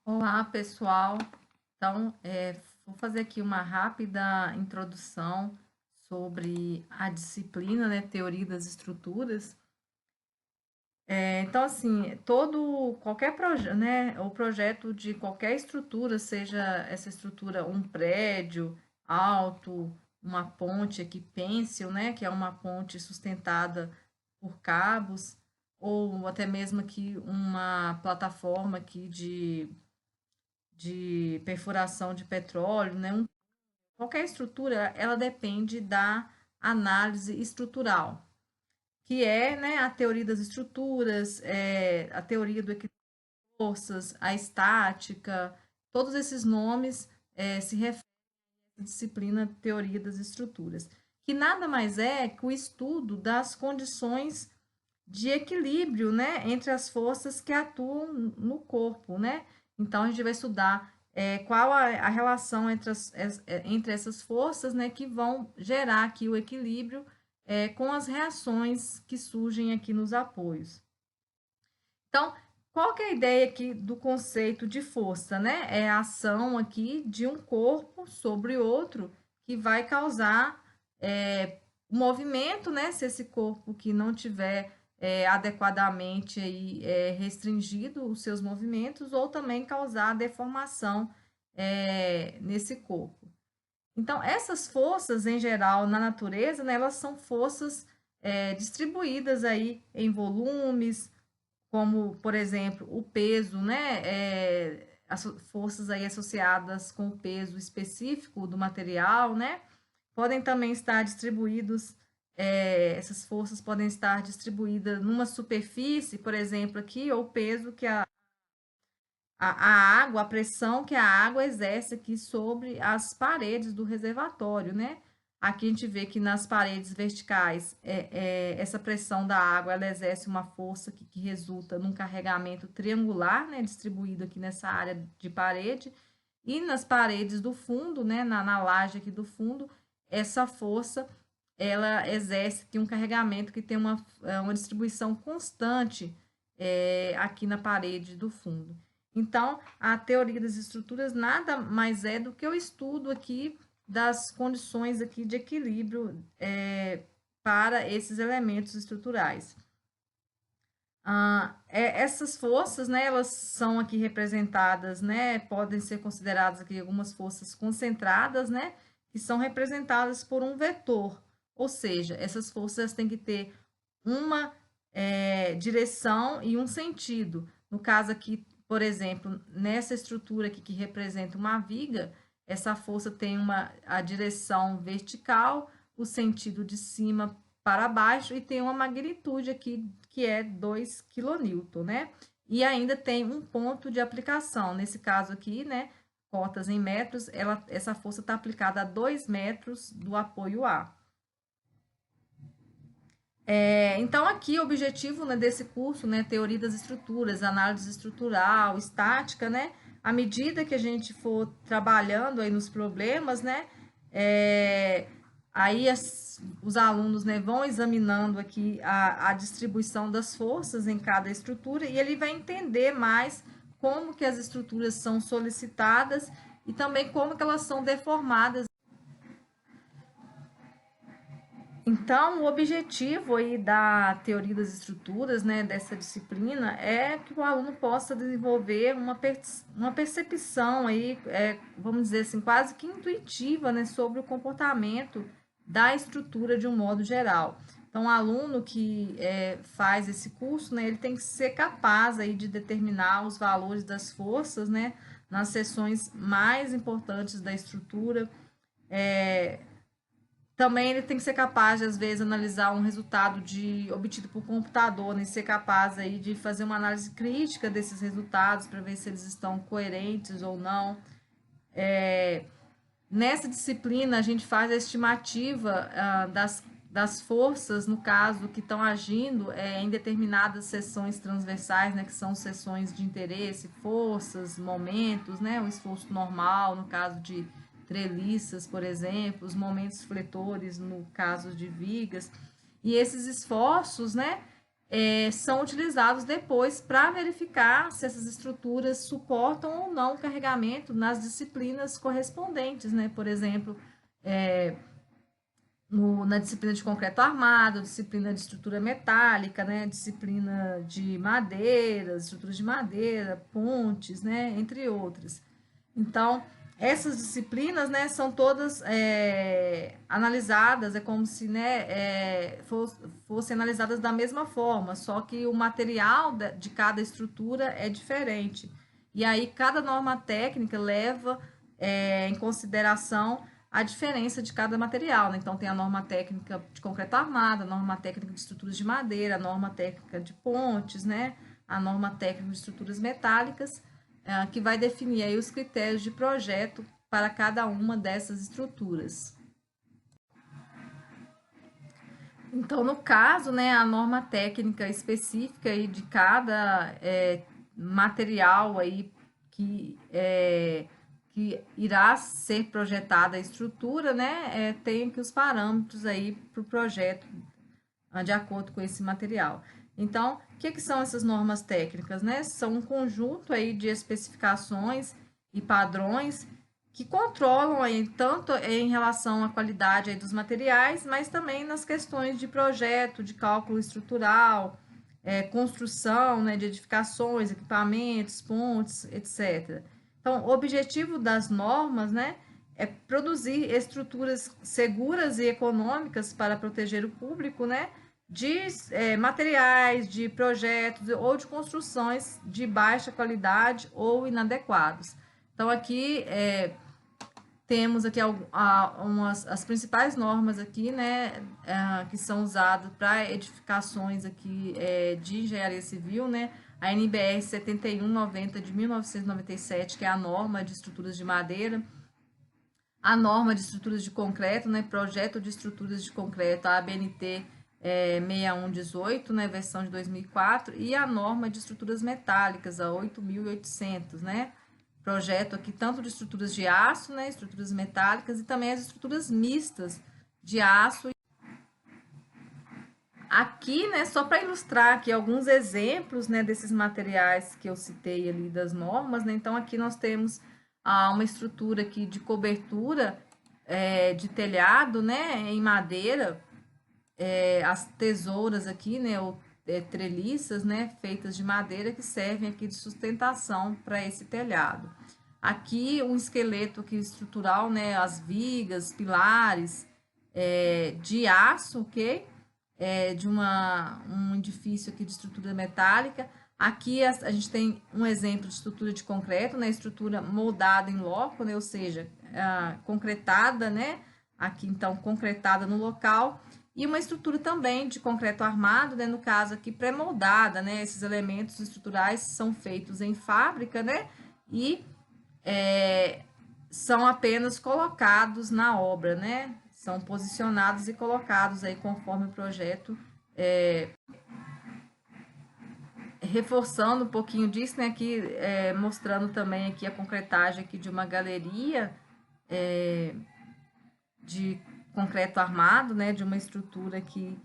Olá, pessoal. Então, vou fazer aqui uma rápida introdução sobre a disciplina, né, Teoria das Estruturas. Então, assim, qualquer projeto, né, o projeto de qualquer estrutura, seja essa estrutura um prédio alto, uma ponte aqui pêncil, né, que é uma ponte sustentada por cabos, ou até mesmo aqui uma plataforma aqui de perfuração de petróleo, né? Qualquer estrutura, ela depende da análise estrutural, que é, né, a teoria das estruturas, a teoria do equilíbrio de forças, a estática, todos esses nomes se referem à disciplina teoria das estruturas, que nada mais é que o estudo das condições de equilíbrio, né, entre as forças que atuam no corpo, né? Então a gente vai estudar qual a relação entre essas forças, né, que vão gerar aqui o equilíbrio com as reações que surgem aqui nos apoios. Então, qual que é a ideia aqui do conceito de força, né? É a ação aqui de um corpo sobre outro que vai causar movimento, né? Se esse corpo que não tiver adequadamente aí, restringido os seus movimentos, ou também causar deformação nesse corpo. Então, essas forças, em geral, na natureza, né, elas são forças distribuídas aí em volumes, como, por exemplo, o peso, né? As forças aí associadas com o peso específico do material, né? Podem também estar distribuídos, essas forças podem estar distribuídas numa superfície, por exemplo, aqui, ou o peso que a água, a pressão que a água exerce aqui sobre as paredes do reservatório, né? Aqui a gente vê que nas paredes verticais, essa pressão da água, ela exerce uma força que resulta num carregamento triangular, né? Distribuído aqui nessa área de parede. E nas paredes do fundo, né? Na laje aqui do fundo, essa força, ela exerce aqui um carregamento que tem uma distribuição constante, aqui na parede do fundo. Então, a teoria das estruturas nada mais é do que o estudo aqui das condições aqui de equilíbrio para esses elementos estruturais. Essas forças, né, elas são aqui representadas, né, podem ser consideradas aqui algumas forças concentradas, né, que são representadas por um vetor, ou seja, essas forças têm que ter uma direção e um sentido. No caso aqui, por exemplo, nessa estrutura aqui que representa uma viga, essa força tem a direção vertical, o sentido de cima para baixo e tem uma magnitude aqui que é 2 kN, né? E ainda tem um ponto de aplicação. Nesse caso aqui, né, cotas em metros, essa força está aplicada a 2 metros do apoio A. Então, aqui o objetivo, né, desse curso, né, teoria das estruturas, análise estrutural, estática, né, à medida que a gente for trabalhando aí nos problemas, né, é, aí os alunos, né, vão examinando aqui a distribuição das forças em cada estrutura e ele vai entender mais como que as estruturas são solicitadas e também como que elas são deformadas. Então, o objetivo aí da teoria das estruturas, né, dessa disciplina, é que o aluno possa desenvolver uma percepção aí, vamos dizer assim, quase que intuitiva, né, sobre o comportamento da estrutura de um modo geral. Então, o aluno que faz esse curso, né, ele tem que ser capaz aí de determinar os valores das forças, né, nas seções mais importantes da estrutura. Também ele tem que ser capaz de, às vezes, analisar um resultado obtido por computador, né? Ser capaz aí de fazer uma análise crítica desses resultados para ver se eles estão coerentes ou não. Nessa disciplina, a gente faz a estimativa das forças, no caso, que estão agindo em determinadas seções transversais, né? Que são seções de interesse, forças, momentos, né? O esforço normal, no caso de treliças, por exemplo, os momentos fletores, no caso de vigas. E esses esforços, né? são utilizados depois para verificar se essas estruturas suportam ou não o carregamento nas disciplinas correspondentes, né? Por exemplo, na disciplina de concreto armado, disciplina de estrutura metálica, né? Disciplina de madeiras, estruturas de madeira, pontes, né? Entre outras. Então, essas disciplinas, né, são todas analisadas, é como se, né, fossem analisadas da mesma forma, só que o material de cada estrutura é diferente. E aí, cada norma técnica leva em consideração a diferença de cada material, né? Então, tem a norma técnica de concreto armado, a norma técnica de estruturas de madeira, a norma técnica de pontes, né? A norma técnica de estruturas metálicas, que vai definir aí os critérios de projeto para cada uma dessas estruturas. Então, no caso, né, a norma técnica específica aí de cada material aí que irá ser projetada a estrutura, né, tem aqui os parâmetros aí para o projeto de acordo com esse material. Então, o que são essas normas técnicas, né? São um conjunto aí de especificações e padrões que controlam aí tanto em relação à qualidade aí dos materiais, mas também nas questões de projeto, de cálculo estrutural, construção, né, de edificações, equipamentos, pontes, etc. Então, o objetivo das normas, né, é produzir estruturas seguras e econômicas para proteger o público, né, de materiais, de projetos ou de construções de baixa qualidade ou inadequados. Então, aqui temos aqui as principais normas aqui, né, que são usadas para edificações aqui de engenharia civil, né, a NBR 7190 de 1997, que é a norma de estruturas de madeira, a norma de estruturas de concreto, né, projeto de estruturas de concreto, a ABNT 6118, né, versão de 2004, e a norma de estruturas metálicas, a 8800, né, projeto aqui tanto de estruturas de aço, né, estruturas metálicas e também as estruturas mistas de aço. Aqui, né, só para ilustrar aqui alguns exemplos, né, desses materiais que eu citei ali das normas, né, então aqui nós temos uma estrutura aqui de cobertura de telhado, né, em madeira, as tesouras aqui, né, ou treliças, né, feitas de madeira que servem aqui de sustentação para esse telhado. Aqui um esqueleto aqui estrutural, né, as vigas, pilares de aço, ok? De um edifício aqui de estrutura metálica. Aqui a gente tem um exemplo de estrutura de concreto, né, estrutura moldada em loco, né, ou seja, concretada, né, aqui então concretada no local. E uma estrutura também de concreto armado, né, no caso aqui pré-moldada, né, esses elementos estruturais são feitos em fábrica, né, e são apenas colocados na obra, né, são posicionados e colocados aí conforme o projeto, reforçando um pouquinho disso, né, aqui mostrando também aqui a concretagem aqui de uma galeria de concreto armado, né, de uma estrutura aqui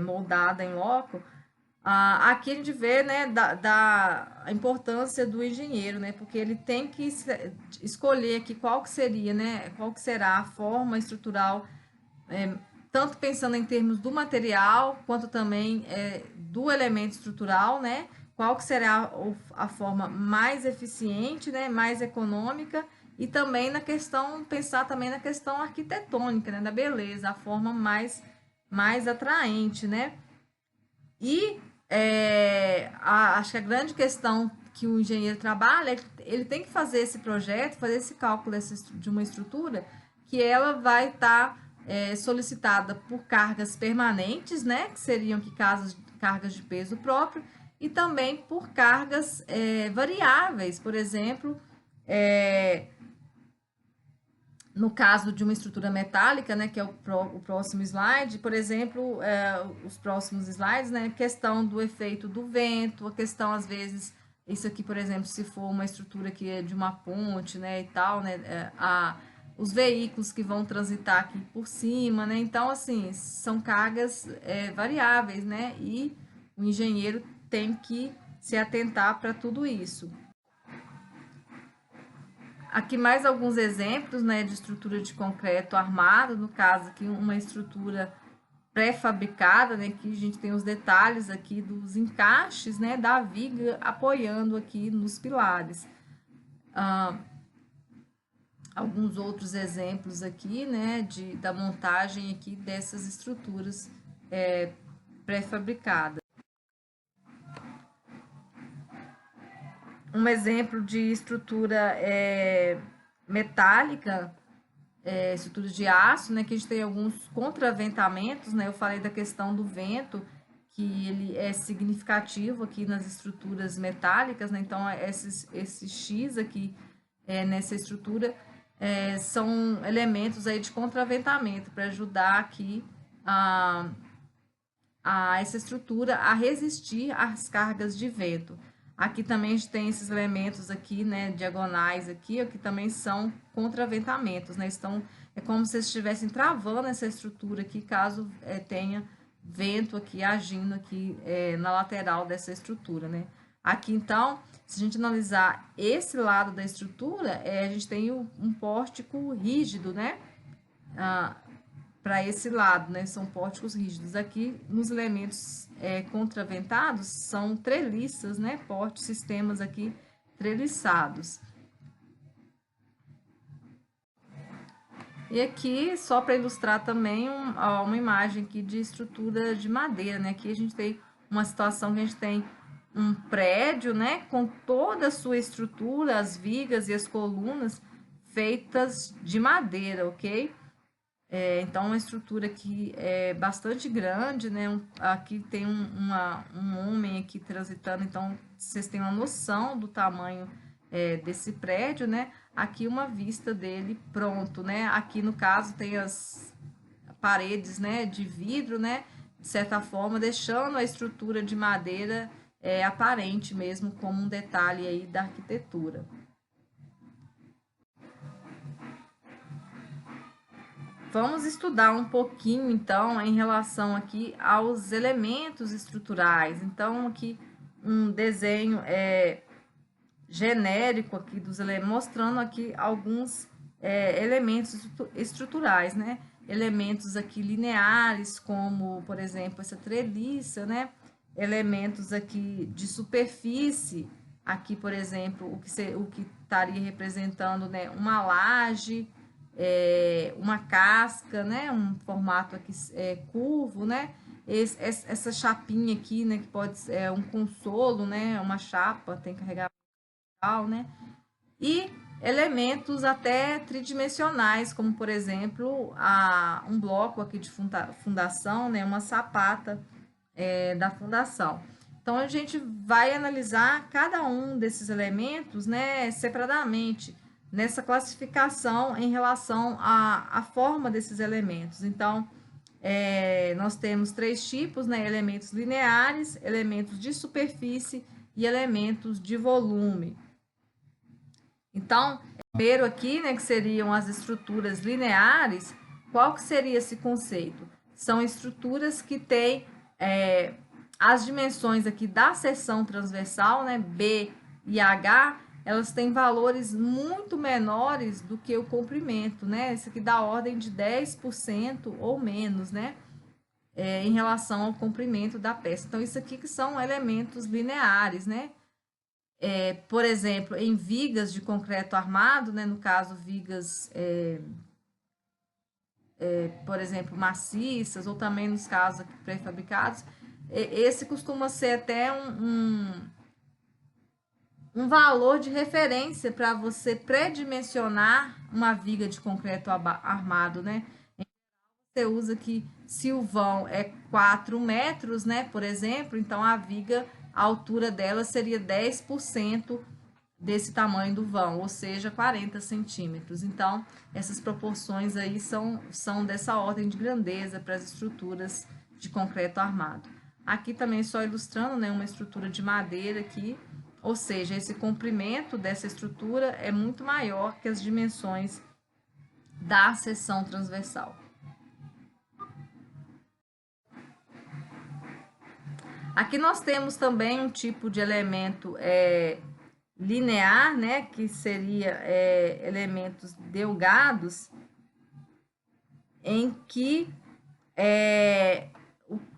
moldada em loco. Aqui a gente vê, né, da importância do engenheiro, né, porque ele tem que escolher aqui qual que seria, né, qual que será a forma estrutural, tanto pensando em termos do material, quanto também do elemento estrutural, né, qual que será a forma mais eficiente, né, mais econômica, e também na questão, pensar também na questão arquitetônica, né, da beleza, a forma mais atraente, né? E acho que a grande questão que o engenheiro trabalha é que ele tem que fazer esse projeto, fazer esse cálculo de uma estrutura que ela vai estar solicitada por cargas permanentes, né? Que seriam aqui cargas de peso próprio, e também por cargas variáveis, por exemplo, no caso de uma estrutura metálica, né, que é o próximo slide, por exemplo, os próximos slides, né, questão do efeito do vento, a questão, às vezes, isso aqui, por exemplo, se for uma estrutura que é de uma ponte, né, e tal, né, os veículos que vão transitar aqui por cima, né, então, assim, são cargas variáveis, né, e o engenheiro tem que se atentar para tudo isso. Aqui mais alguns exemplos, né, de estrutura de concreto armado, no caso aqui uma estrutura pré-fabricada, né, que a gente tem os detalhes aqui dos encaixes, né, da viga apoiando aqui nos pilares. Alguns outros exemplos aqui, né, da montagem aqui dessas estruturas pré-fabricadas. Um exemplo de estrutura metálica, estrutura de aço, né, que a gente tem alguns contraventamentos, né, eu falei da questão do vento, que ele é significativo aqui nas estruturas metálicas, né, então esse X aqui nessa estrutura são elementos aí de contraventamento para ajudar aqui a essa estrutura a resistir às cargas de vento. Aqui também a gente tem esses elementos aqui, né, diagonais aqui, que também são contraventamentos, né, é como se estivessem travando essa estrutura aqui, caso tenha vento aqui agindo aqui na lateral dessa estrutura, né. Aqui, então, se a gente analisar esse lado da estrutura, a gente tem um pórtico rígido, né, para esse lado, né? São pórticos rígidos. Aqui, nos elementos contraventados, são treliças, né? Portes, sistemas aqui treliçados. E aqui, só para ilustrar também, uma imagem aqui de estrutura de madeira, né? Aqui a gente tem uma situação que a gente tem um prédio, né? Com toda a sua estrutura, as vigas e as colunas feitas de madeira, ok? Então, uma estrutura aqui é bastante grande, né? Aqui tem um homem aqui transitando, então vocês têm uma noção do tamanho desse prédio, né? Aqui uma vista dele pronto, né? Aqui no caso tem as paredes, né, de vidro, né? De certa forma, deixando a estrutura de madeira aparente mesmo como um detalhe aí da arquitetura. Vamos estudar um pouquinho, então, em relação aqui aos elementos estruturais. Então, aqui um desenho genérico aqui dos elementos, mostrando aqui alguns elementos estruturais, né? Elementos aqui lineares, como, por exemplo, essa treliça, né? Elementos aqui de superfície, aqui, por exemplo, o que estaria representando, né? Uma laje, uma casca, né? Um formato aqui curvo, né? Essa chapinha aqui, né? Que pode ser um consolo, né? Uma chapa, tem carregamento, né? E elementos até tridimensionais, como por exemplo um bloco aqui de fundação, né? Uma sapata da fundação. Então a gente vai analisar cada um desses elementos, né, separadamente, nessa classificação em relação à forma desses elementos. Então, nós temos três tipos, né, elementos lineares, elementos de superfície e elementos de volume. Então, primeiro aqui, né, que seriam as estruturas lineares, qual que seria esse conceito? São estruturas que têm as dimensões aqui da seção transversal, né, B e H, elas têm valores muito menores do que o comprimento, né? Isso aqui dá ordem de 10% ou menos, né? Em relação ao comprimento da peça. Então, isso aqui que são elementos lineares, né? Por exemplo, em vigas de concreto armado, né? No caso, vigas, por exemplo, maciças, ou também nos casos pré-fabricados, esse costuma ser até um valor de referência para você pré-dimensionar uma viga de concreto armado, né? Você usa que se o vão é 4 metros, né, por exemplo, então a viga, a altura dela seria 10% desse tamanho do vão, ou seja, 40 centímetros. Então, essas proporções aí são dessa ordem de grandeza para as estruturas de concreto armado. Aqui também só ilustrando, né, uma estrutura de madeira aqui, ou seja, esse comprimento dessa estrutura é muito maior que as dimensões da seção transversal. Aqui nós temos também um tipo de elemento linear, né, que seria elementos delgados, em que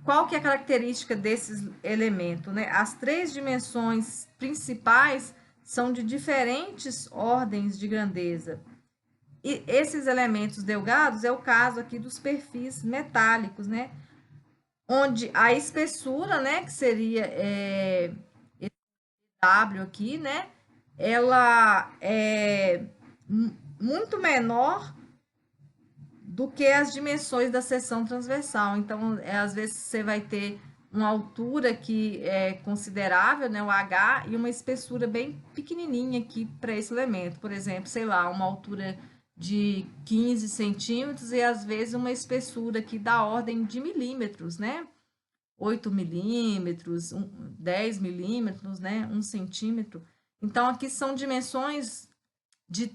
qual que é a característica desses elementos, né? As três dimensões principais são de diferentes ordens de grandeza. E esses elementos delgados é o caso aqui dos perfis metálicos, né? Onde a espessura, né, que seria esse W aqui, né? Ela é muito menor do que as dimensões da seção transversal. Então, às vezes você vai ter uma altura que é considerável, né, o H, e uma espessura bem pequenininha aqui para esse elemento. Por exemplo, sei lá, uma altura de 15 centímetros e às vezes uma espessura aqui da ordem de milímetros, né? 8 milímetros, 10 milímetros, né? 1 centímetro. Então, aqui são dimensões de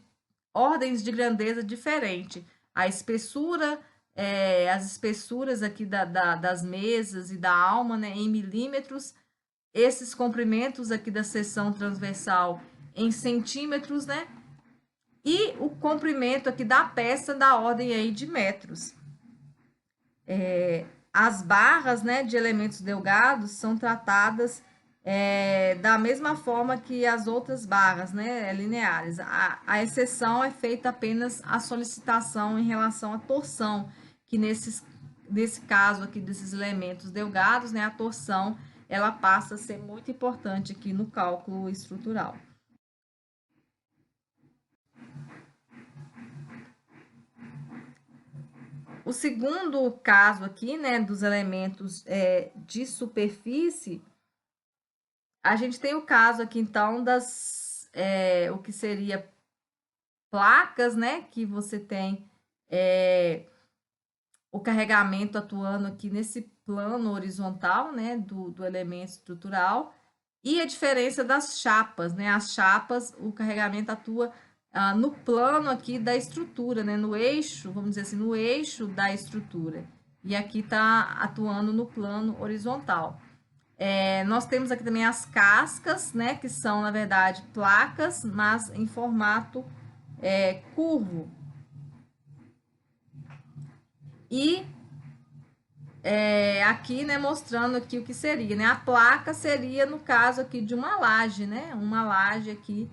ordens de grandeza diferente. A espessura, as espessuras aqui das mesas e da alma, né, em milímetros, esses comprimentos aqui da seção transversal em centímetros, né, e o comprimento aqui da peça da ordem aí de metros. As barras, né, de elementos delgados são tratadas da mesma forma que as outras barras, né, lineares. A exceção é feita apenas a solicitação em relação à torção, que nesse caso aqui desses elementos delgados, né, a torção ela passa a ser muito importante aqui no cálculo estrutural. O segundo caso aqui, né, dos elementos de superfície, a gente tem o caso aqui, então, o que seria placas, né, que você tem o carregamento atuando aqui nesse plano horizontal, né, do elemento estrutural, e a diferença das chapas, né, as chapas, o carregamento atua no plano aqui da estrutura, né, no eixo, vamos dizer assim, no eixo da estrutura, e aqui está atuando no plano horizontal. Nós temos aqui também as cascas, né, que são, na verdade, placas, mas em formato curvo. E aqui, né, mostrando aqui o que seria, né? A placa seria, no caso aqui, de uma laje, né? Uma laje aqui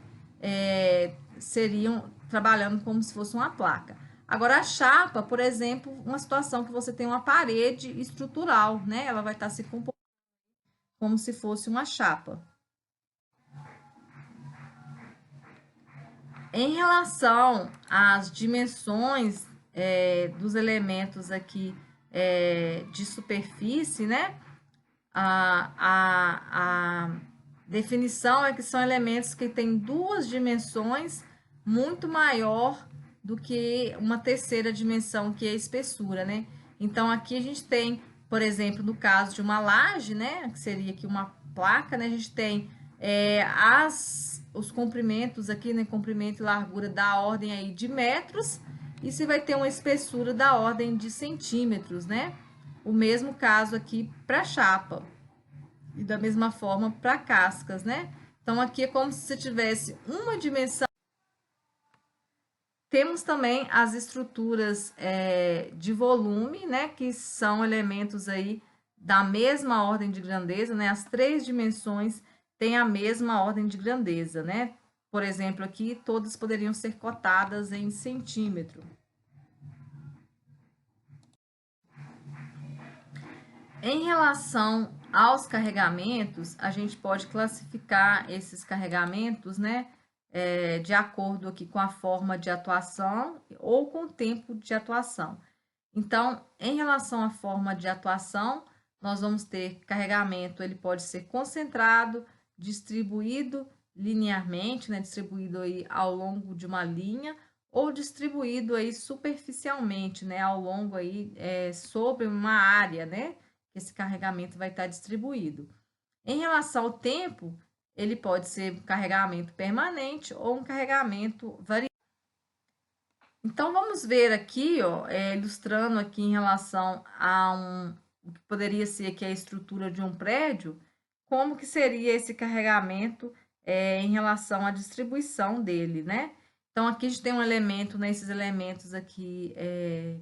seriam trabalhando como se fosse uma placa. Agora, a chapa, por exemplo, uma situação que você tem uma parede estrutural, né? Ela vai estar se comportando como se fosse uma chapa. Em relação às dimensões dos elementos aqui de superfície, né? A definição é que são elementos que têm duas dimensões muito maior do que uma terceira dimensão, que é a espessura, né? Então, aqui a gente tem, por exemplo, no caso de uma laje, né? Que seria aqui uma placa, né? A gente tem os comprimentos aqui, né? Comprimento e largura da ordem aí de metros, e você vai ter uma espessura da ordem de centímetros, né? O mesmo caso aqui para chapa. E da mesma forma para cascas, né? Então, aqui é como se você tivesse uma dimensão. Temos também as estruturas de volume, né? Que são elementos aí da mesma ordem de grandeza, né? As três dimensões têm a mesma ordem de grandeza, né? Por exemplo, aqui todas poderiam ser cotadas em centímetro. Em relação aos carregamentos, a gente pode classificar esses carregamentos, né, de acordo aqui com a forma de atuação ou com o tempo de atuação. Então, em relação à forma de atuação, nós vamos ter carregamento, ele pode ser concentrado, distribuído linearmente, né, distribuído aí ao longo de uma linha, ou distribuído aí superficialmente, né, ao longo aí sobre uma área, né, esse carregamento vai estar distribuído. Em relação ao tempo, ele pode ser um carregamento permanente ou um carregamento variável. Então, vamos ver aqui, ó, ilustrando aqui em relação a o que poderia ser aqui a estrutura de um prédio, como que seria esse carregamento em relação à distribuição dele, né? Então, aqui a gente tem um elemento, né, esses elementos aqui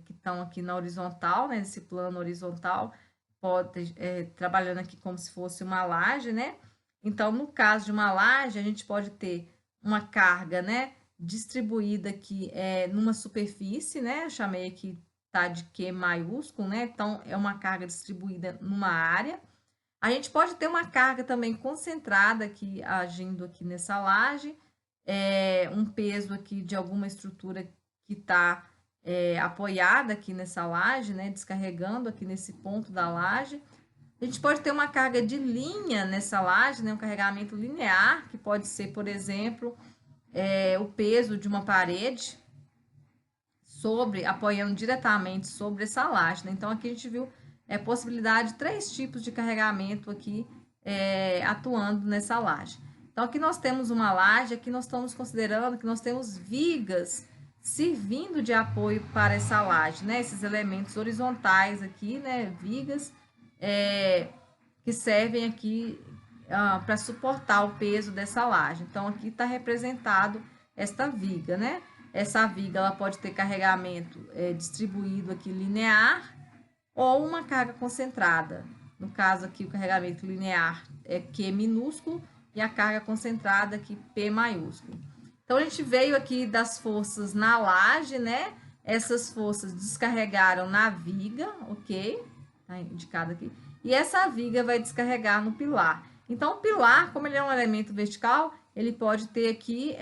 que estão aqui na horizontal, né, nesse plano horizontal, pode, trabalhando aqui como se fosse uma laje, né? Então, no caso de uma laje, a gente pode ter uma carga, né, distribuída aqui numa superfície, né? Eu chamei aqui tá de Q maiúsculo, né? Então, é uma carga distribuída numa área. A gente pode ter uma carga também concentrada aqui, agindo aqui nessa laje, um peso aqui de alguma estrutura que está apoiada aqui nessa laje, né? Descarregando aqui nesse ponto da laje. A gente pode ter uma carga de linha nessa laje, né? Um carregamento linear, que pode ser, por exemplo, o peso de uma parede, apoiando diretamente sobre essa laje, né? Então, aqui a gente viu possibilidade de 3 tipos de carregamento aqui atuando nessa laje. Então, aqui nós temos uma laje, aqui nós estamos considerando que nós temos vigas servindo de apoio para essa laje, né? Esses elementos horizontais aqui, né? Vigas que servem aqui para suportar o peso dessa laje. Então, aqui está representado esta viga, né? Essa viga ela pode ter carregamento distribuído aqui linear ou uma carga concentrada. No caso aqui, o carregamento linear é Q minúsculo e a carga concentrada aqui P maiúsculo. Então, a gente veio aqui das forças na laje, né? Essas forças descarregaram na viga, ok? Tá indicado aqui. E essa viga vai descarregar no pilar. Então, o pilar, como ele é um elemento vertical, ele pode ter aqui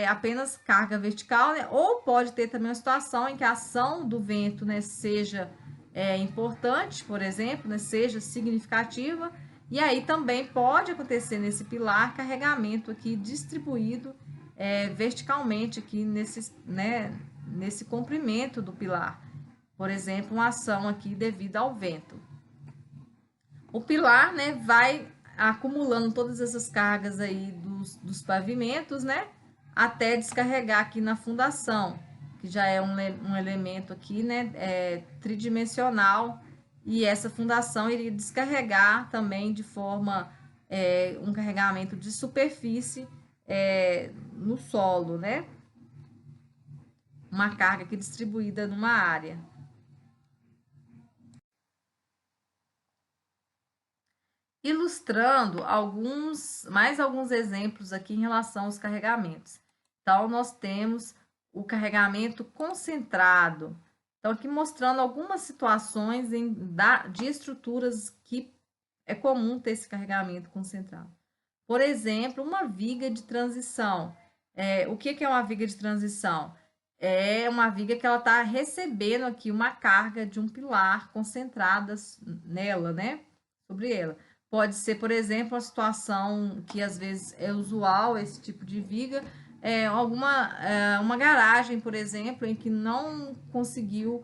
apenas carga vertical, né? Ou pode ter também uma situação em que a ação do vento, né, seja importante, por exemplo, né, seja significativa. E aí também pode acontecer nesse pilar carregamento aqui distribuído verticalmente aqui nesse comprimento do pilar. Por exemplo, uma ação aqui devido ao vento. O pilar, né, vai acumulando todas essas cargas aí dos pavimentos, né, até descarregar aqui na fundação, que já é um elemento aqui, né, tridimensional, e essa fundação iria descarregar também de forma, um carregamento de superfície no solo, né, uma carga aqui distribuída numa área. Ilustrando mais alguns exemplos aqui em relação aos carregamentos. Então, nós temos o carregamento concentrado. Então, aqui mostrando algumas situações de estruturas que é comum ter esse carregamento concentrado. Por exemplo, uma viga de transição. O que é uma viga de transição? É uma viga que ela está recebendo aqui uma carga de um pilar concentrada nela, né? Sobre ela. Pode ser, por exemplo, uma situação que às vezes é usual, esse tipo de viga, uma garagem, por exemplo, em que não conseguiu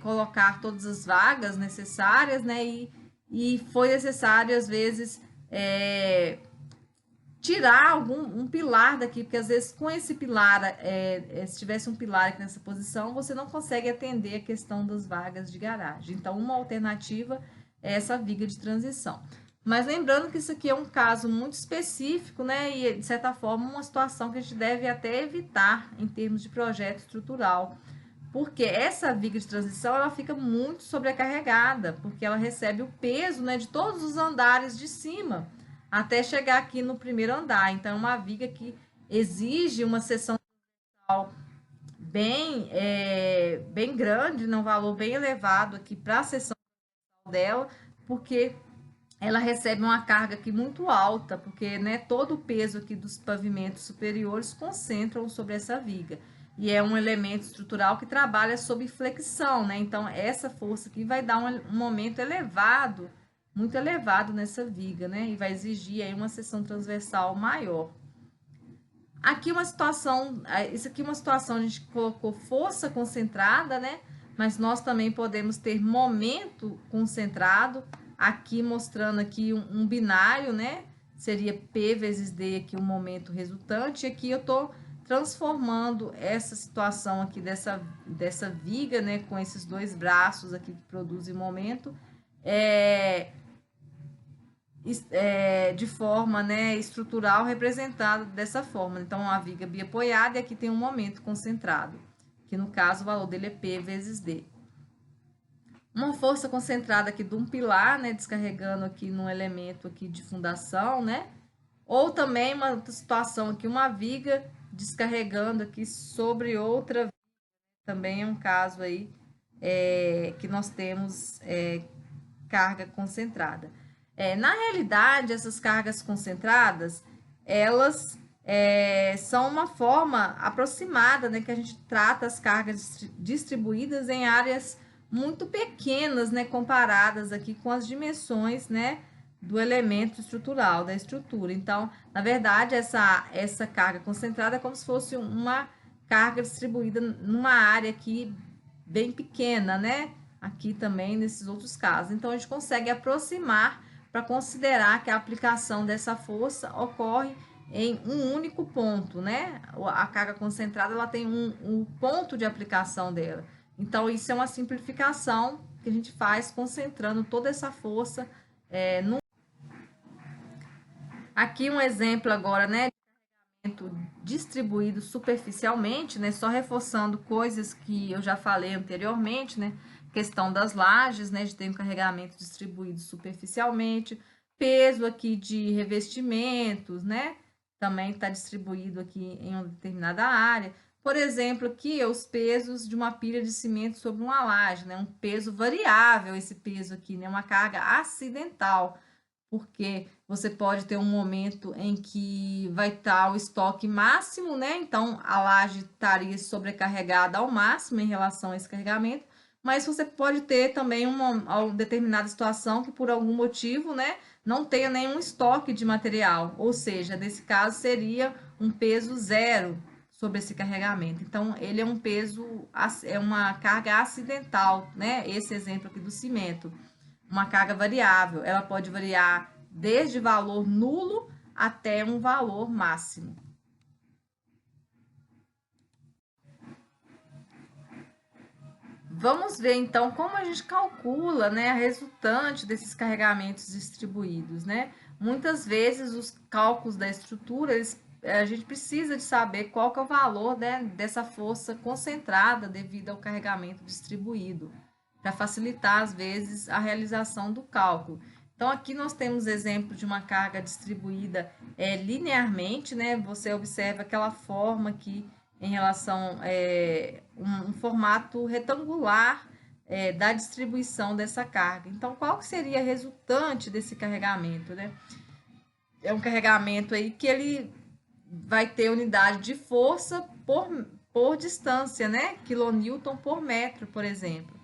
colocar todas as vagas necessárias, né? E foi necessário, às vezes, tirar um pilar daqui, porque às vezes com esse pilar, se tivesse um pilar aqui nessa posição, você não consegue atender a questão das vagas de garagem. Então, uma alternativa é essa viga de transição. Mas lembrando que isso aqui é um caso muito específico, né? E, de certa forma, uma situação que a gente deve até evitar em termos de projeto estrutural. Porque essa viga de transição, ela fica muito sobrecarregada, porque ela recebe o peso, né, de todos os andares de cima, até chegar aqui no primeiro andar. Então, é uma viga que exige uma seção bem grande, num valor bem elevado aqui para a seção dela, porque ela recebe uma carga aqui muito alta, porque, né, todo o peso aqui dos pavimentos superiores concentram sobre essa viga. E é um elemento estrutural que trabalha sob flexão, né? Então, essa força aqui vai dar um momento elevado, muito elevado nessa viga, né? E vai exigir aí uma seção transversal maior. Aqui uma situação, isso aqui é uma situação, a gente colocou força concentrada, né? Mas nós também podemos ter momento concentrado, aqui mostrando aqui um binário, né? Seria P vezes D aqui o momento resultante, e aqui eu tô transformando essa situação aqui dessa viga, né? Com esses dois braços aqui que produzem momento, é, de forma, né, estrutural representada dessa forma. Então, a viga biapoiada e aqui tem um momento concentrado, que no caso o valor dele é P vezes D. Uma força concentrada aqui de um pilar, né, descarregando aqui num elemento aqui de fundação, né? Ou também uma situação aqui, uma viga descarregando aqui sobre outra, também é um caso aí que nós temos carga concentrada. Na realidade, essas cargas concentradas, elas são uma forma aproximada, né, que a gente trata as cargas distribuídas em áreas muito pequenas, né, comparadas aqui com as dimensões, né, do elemento estrutural, da estrutura. Então, na verdade, essa carga concentrada é como se fosse uma carga distribuída numa área aqui bem pequena, né? Aqui também nesses outros casos. Então, a gente consegue aproximar para considerar que a aplicação dessa força ocorre em um único ponto, né? A carga concentrada ela tem um ponto de aplicação dela. Então, isso é uma simplificação que a gente faz concentrando toda essa força no. Aqui um exemplo agora, né? Distribuído superficialmente, né? Só reforçando coisas que eu já falei anteriormente, né? Questão das lajes, né? De ter um carregamento distribuído superficialmente, peso aqui de revestimentos, né? Também está distribuído aqui em uma determinada área. Por exemplo, aqui os pesos de uma pilha de cimento sobre uma laje, né? Um peso variável, esse peso aqui, né? Uma carga acidental, porque você pode ter um momento em que vai estar o estoque máximo, né? Então, a laje estaria sobrecarregada ao máximo em relação a esse carregamento, mas você pode ter também uma determinada situação que, por algum motivo, né, não tenha nenhum estoque de material, ou seja, nesse caso seria um peso zero sobre esse carregamento. Então, ele é um peso, é uma carga acidental, né? Esse exemplo aqui do cimento. Uma carga variável, ela pode variar desde valor nulo até um valor máximo. Vamos ver então como a gente calcula, né, a resultante desses carregamentos distribuídos, né? Muitas vezes os cálculos da estrutura, a gente precisa de saber qual que é o valor, né, dessa força concentrada devido ao carregamento distribuído, para facilitar às vezes a realização do cálculo. Então aqui nós temos exemplo de uma carga distribuída linearmente, né? Você observa aquela forma aqui em relação um formato retangular da distribuição dessa carga. Então, qual que seria a resultante desse carregamento, né? É um carregamento aí que ele vai ter unidade de força por distância, né? Quilonewton por metro, por exemplo.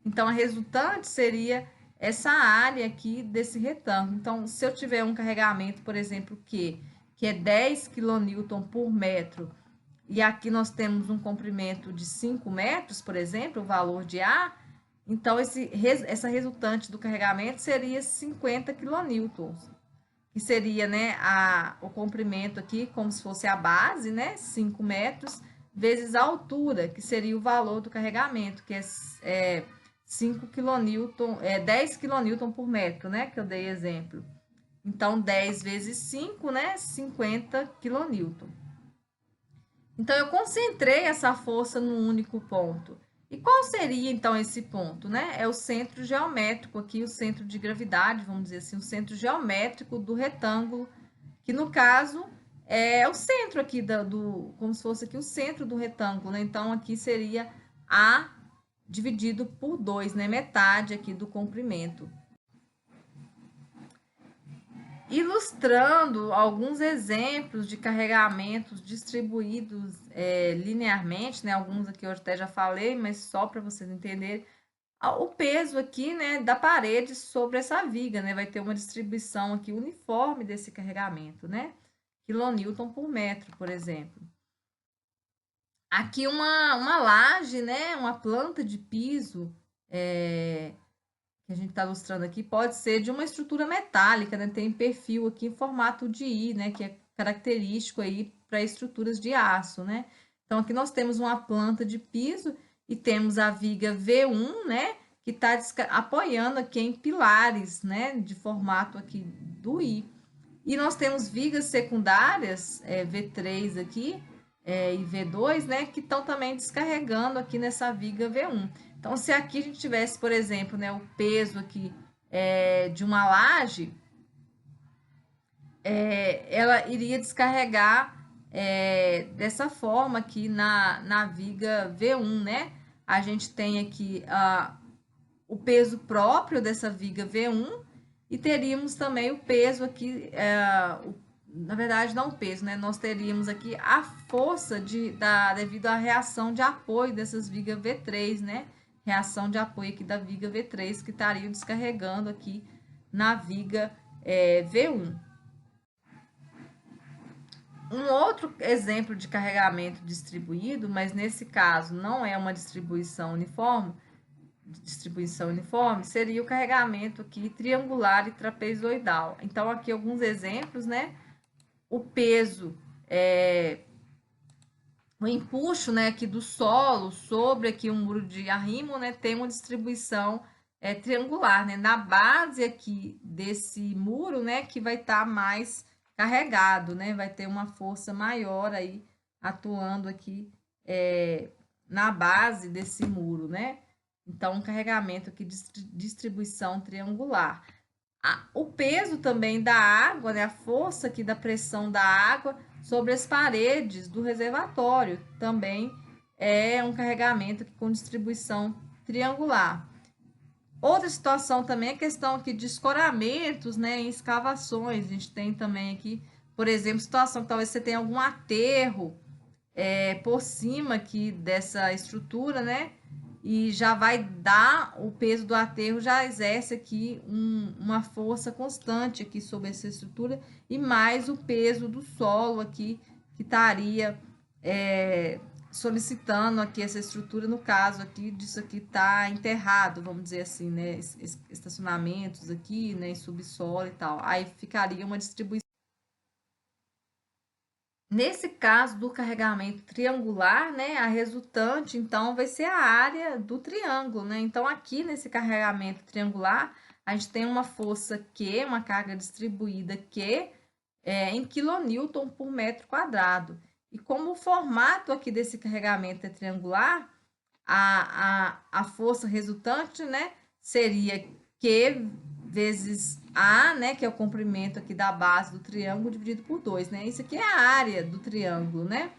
Então, a resultante seria essa área aqui desse retângulo. Então, se eu tiver um carregamento, por exemplo, que é 10 kN por metro, e aqui nós temos um comprimento de 5 metros, por exemplo, o valor de A, então essa resultante do carregamento seria 50 kN, que seria, né, o comprimento aqui, como se fosse a base, né, 5 metros, vezes a altura, que seria o valor do carregamento, que é 5 kN, 10 kN por metro, né, que eu dei exemplo. Então, 10 vezes 5, né, 50 kN. Então, eu concentrei essa força num único ponto. E qual seria, então, esse ponto, né? É o centro geométrico aqui, o centro de gravidade, vamos dizer assim, o centro geométrico do retângulo, que no caso é o centro aqui como se fosse aqui o centro do retângulo, né? Então, aqui seria A dividido por 2, né? Metade aqui do comprimento. Ilustrando alguns exemplos de carregamentos distribuídos linearmente, né? Alguns aqui eu até já falei, mas só para vocês entenderem. O peso aqui, né, da parede sobre essa viga, né? Vai ter uma distribuição aqui uniforme desse carregamento, né? Quilonewton por metro, por exemplo. Aqui uma laje, né? Uma planta de piso, que a gente está ilustrando aqui, pode ser de uma estrutura metálica, né? Tem perfil aqui em formato de I, né? Que é característico aí para estruturas de aço, né? Então, aqui nós temos uma planta de piso e temos a viga V1, né? que está apoiando aqui em pilares, né, de formato aqui do I. E nós temos vigas secundárias, V3 aqui, e V2, né, que estão também descarregando aqui nessa viga V1. Então, se aqui a gente tivesse, por exemplo, né, o peso aqui de uma laje, ela iria descarregar dessa forma aqui na viga V1, né? A gente tem aqui o peso próprio dessa viga V1 e teríamos também o peso aqui, na verdade não o peso, né? Nós teríamos aqui a força devido à reação de apoio dessas vigas V3, né? Reação de apoio aqui da viga V3 que estariam descarregando aqui na viga V1. Um outro exemplo de carregamento distribuído, mas nesse caso não é uma distribuição uniforme, seria o carregamento aqui triangular e trapezoidal. Então, aqui alguns exemplos, né? O peso, o empuxo, né, aqui do solo sobre aqui um muro de arrimo, né, tem uma distribuição triangular, né? Na base aqui desse muro, né, que vai estar mais carregado, né? Vai ter uma força maior aí atuando aqui na base desse muro, né? Então, um carregamento aqui de distribuição triangular. O peso também da água, né? A força aqui da pressão da água sobre as paredes do reservatório também é um carregamento aqui com distribuição triangular. Outra situação também é a questão aqui de escoramentos, né, em escavações. A gente tem também aqui, por exemplo, situação que talvez você tenha algum aterro por cima aqui dessa estrutura, né? E já vai dar o peso do aterro, já exerce aqui uma força constante aqui sobre essa estrutura e mais o peso do solo aqui que estaria solicitando aqui essa estrutura, no caso aqui disso aqui tá enterrado, vamos dizer assim, né? Estacionamentos aqui, né? Em subsolo e tal. Aí ficaria uma distribuição. Nesse caso do carregamento triangular, né, a resultante, então, vai ser a área do triângulo, né? Então, aqui nesse carregamento triangular, a gente tem uma força Q, uma carga distribuída Q, em quilonewton por metro quadrado. E como o formato aqui desse carregamento é triangular, a força resultante, né, seria Q vezes A, né, que é o comprimento aqui da base do triângulo, dividido por 2, né? Isso aqui é a área do triângulo, né?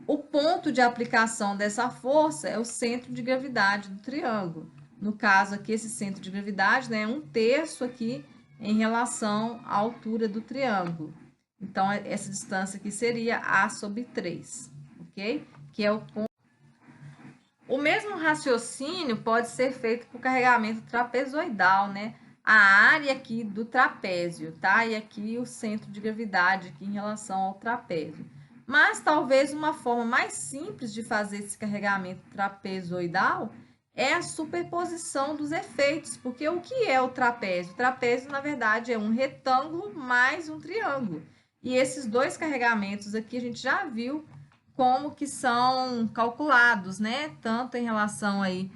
O ponto de aplicação dessa força é o centro de gravidade do triângulo. No caso aqui, esse centro de gravidade, né, é 1/3 aqui em relação à altura do triângulo. Então, essa distância aqui seria A sobre 3, ok? Que é o ponto. O mesmo raciocínio pode ser feito para o carregamento trapezoidal, né? A área aqui do trapézio, tá? E aqui o centro de gravidade aqui em relação ao trapézio. Mas talvez uma forma mais simples de fazer esse carregamento trapezoidal é a superposição dos efeitos, porque o que é o trapézio? O trapézio, na verdade, é um retângulo mais um triângulo. E esses dois carregamentos aqui a gente já viu como que são calculados, né? Tanto em relação aí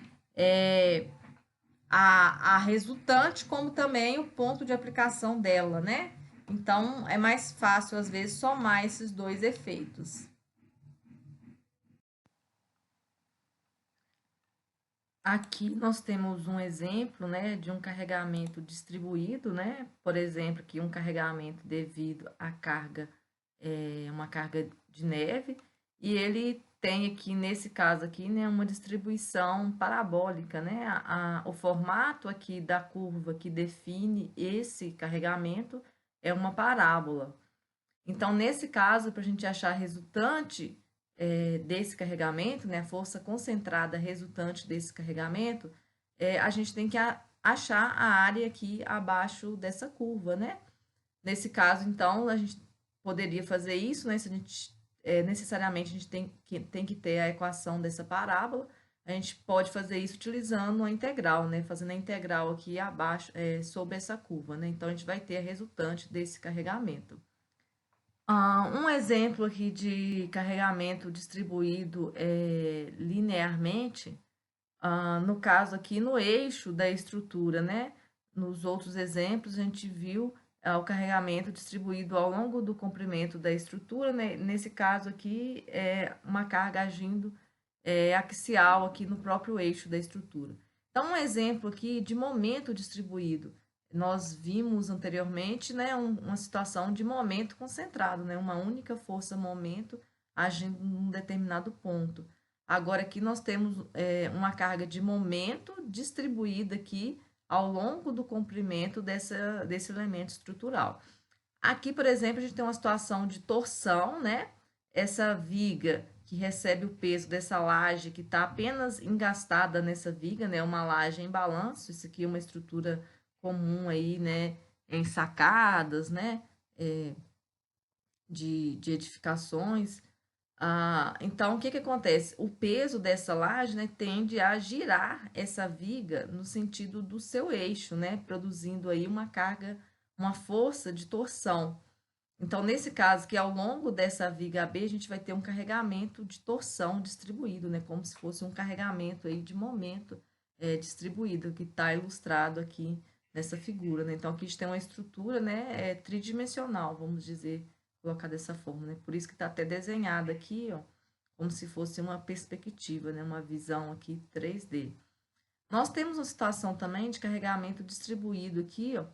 a resultante, como também o ponto de aplicação dela, né? Então, é mais fácil, às vezes, somar esses dois efeitos. Aqui nós temos um exemplo, né, de um carregamento distribuído, né? Por exemplo, aqui um carregamento devido à carga, uma carga de neve, e ele tem aqui, nesse caso aqui, né, uma distribuição parabólica, né? O formato aqui da curva que define esse carregamento é uma parábola. Então, nesse caso, para a gente achar a resultante desse carregamento, né, a força concentrada resultante desse carregamento, a gente tem que achar a área aqui abaixo dessa curva, né? Nesse caso, então, a gente poderia fazer isso, né? Se a gente, necessariamente a gente tem que ter a equação dessa parábola, a gente pode fazer isso utilizando a integral, né? Fazendo a integral aqui abaixo, sobre essa curva, né? Então, a gente vai ter a resultante desse carregamento. Um exemplo aqui de carregamento distribuído linearmente, No caso aqui, no eixo da estrutura, né? Nos outros exemplos, a gente viu o carregamento distribuído ao longo do comprimento da estrutura, né? Nesse caso aqui, é uma carga agindo axial aqui no próprio eixo da estrutura. Então, um exemplo aqui de momento distribuído. Nós vimos anteriormente, né, uma situação de momento concentrado, né? Uma única força momento agindo num determinado ponto. Agora aqui nós temos uma carga de momento distribuída aqui ao longo do comprimento desse elemento estrutural. Aqui, por exemplo, a gente tem uma situação de torção, né? Essa viga que recebe o peso dessa laje que está apenas engastada nessa viga, né? Uma laje em balanço, isso aqui é uma estrutura comum aí, né? Em sacadas, né? De edificações. Então, o que que acontece? O peso dessa laje, né, tende a girar essa viga no sentido do seu eixo, né, produzindo aí uma carga, uma força de torção. Então, nesse caso, que ao longo dessa viga AB, a gente vai ter um carregamento de torção distribuído, né, como se fosse um carregamento aí de momento distribuído, que está ilustrado aqui nessa figura, né? Então, aqui a gente tem uma estrutura, né, tridimensional, vamos dizer, colocar dessa forma, né? Por isso que está até desenhada aqui, ó, como se fosse uma perspectiva, né, uma visão aqui 3D. Nós temos uma situação também de carregamento distribuído aqui, ó,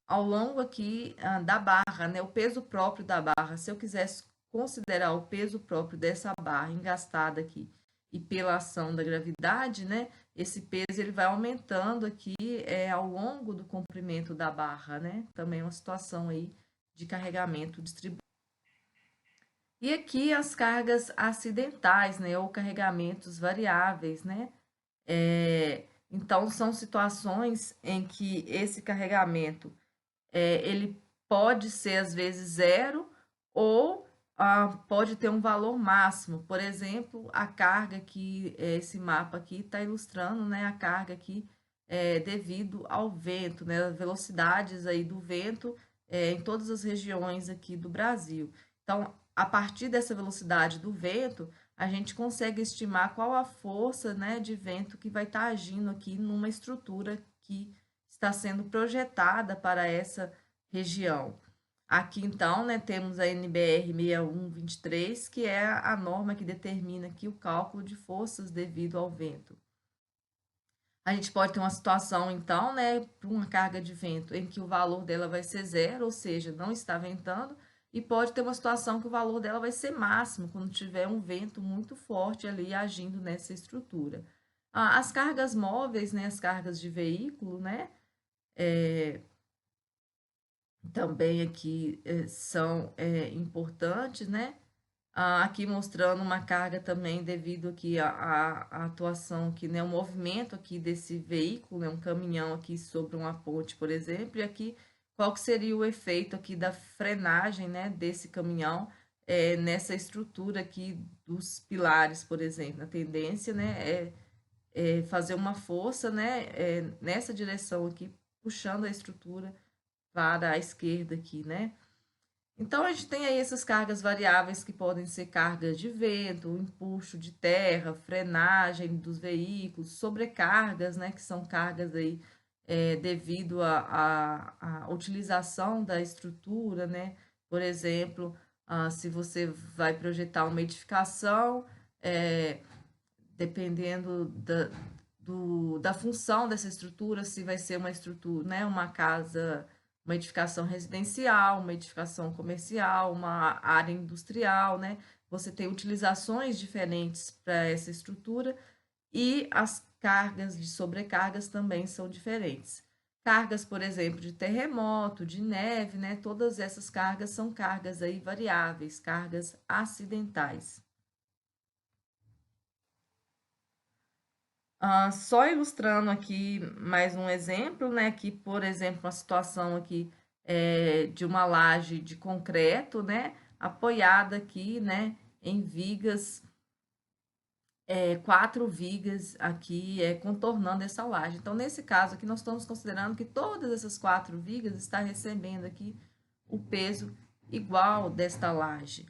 ao longo aqui da barra, né, o peso próprio da barra. Se eu quisesse considerar o peso próprio dessa barra engastada aqui e pela ação da gravidade, né, esse peso ele vai aumentando aqui ao longo do comprimento da barra, né? Também é uma situação aí de carregamento distribuído. E aqui as cargas acidentais, né, ou carregamentos variáveis, né? Então, são situações em que esse carregamento ele pode ser às vezes zero ou pode ter um valor máximo. Por exemplo, a carga que esse mapa aqui está ilustrando, né? A carga aqui devido ao vento, né? Velocidades aí do vento em todas as regiões aqui do Brasil. Então, a partir dessa velocidade do vento, a gente consegue estimar qual a força, né, de vento que vai estar agindo aqui numa estrutura que está sendo projetada para essa região. Aqui, então, né, temos a NBR 6123, que é a norma que determina aqui o cálculo de forças devido ao vento. A gente pode ter uma situação, então, né, para uma carga de vento em que o valor dela vai ser zero, ou seja, não está ventando, e pode ter uma situação que o valor dela vai ser máximo, quando tiver um vento muito forte ali agindo nessa estrutura. As cargas móveis, né, as cargas de veículo, né, também aqui são importantes, né? Aqui mostrando uma carga também devido aqui à atuação aqui, né? O movimento aqui desse veículo, né? Um caminhão aqui sobre uma ponte, por exemplo, e aqui qual que seria o efeito aqui da frenagem, né? Desse caminhão nessa estrutura aqui dos pilares, por exemplo. A tendência, né? Fazer uma força, né? Nessa direção aqui, puxando a estrutura para a esquerda aqui, né? Então, a gente tem aí essas cargas variáveis que podem ser cargas de vento, empuxo de terra, frenagem dos veículos, sobrecargas, né? Que são cargas aí devido à utilização da estrutura, né? Por exemplo, se você vai projetar uma edificação, dependendo da função dessa estrutura, se vai ser uma estrutura, né? Uma casa, uma edificação residencial, uma edificação comercial, uma área industrial, né? Você tem utilizações diferentes para essa estrutura e as cargas de sobrecargas também são diferentes. Cargas, por exemplo, de terremoto, de neve, né? Todas essas cargas são cargas aí variáveis, cargas acidentais. Só ilustrando aqui mais um exemplo, né? Aqui, por exemplo, uma situação aqui de uma laje de concreto, né? Apoiada aqui, né? Em vigas, quatro vigas aqui contornando essa laje. Então, nesse caso aqui, nós estamos considerando que todas essas quatro vigas estão recebendo aqui o peso igual desta laje.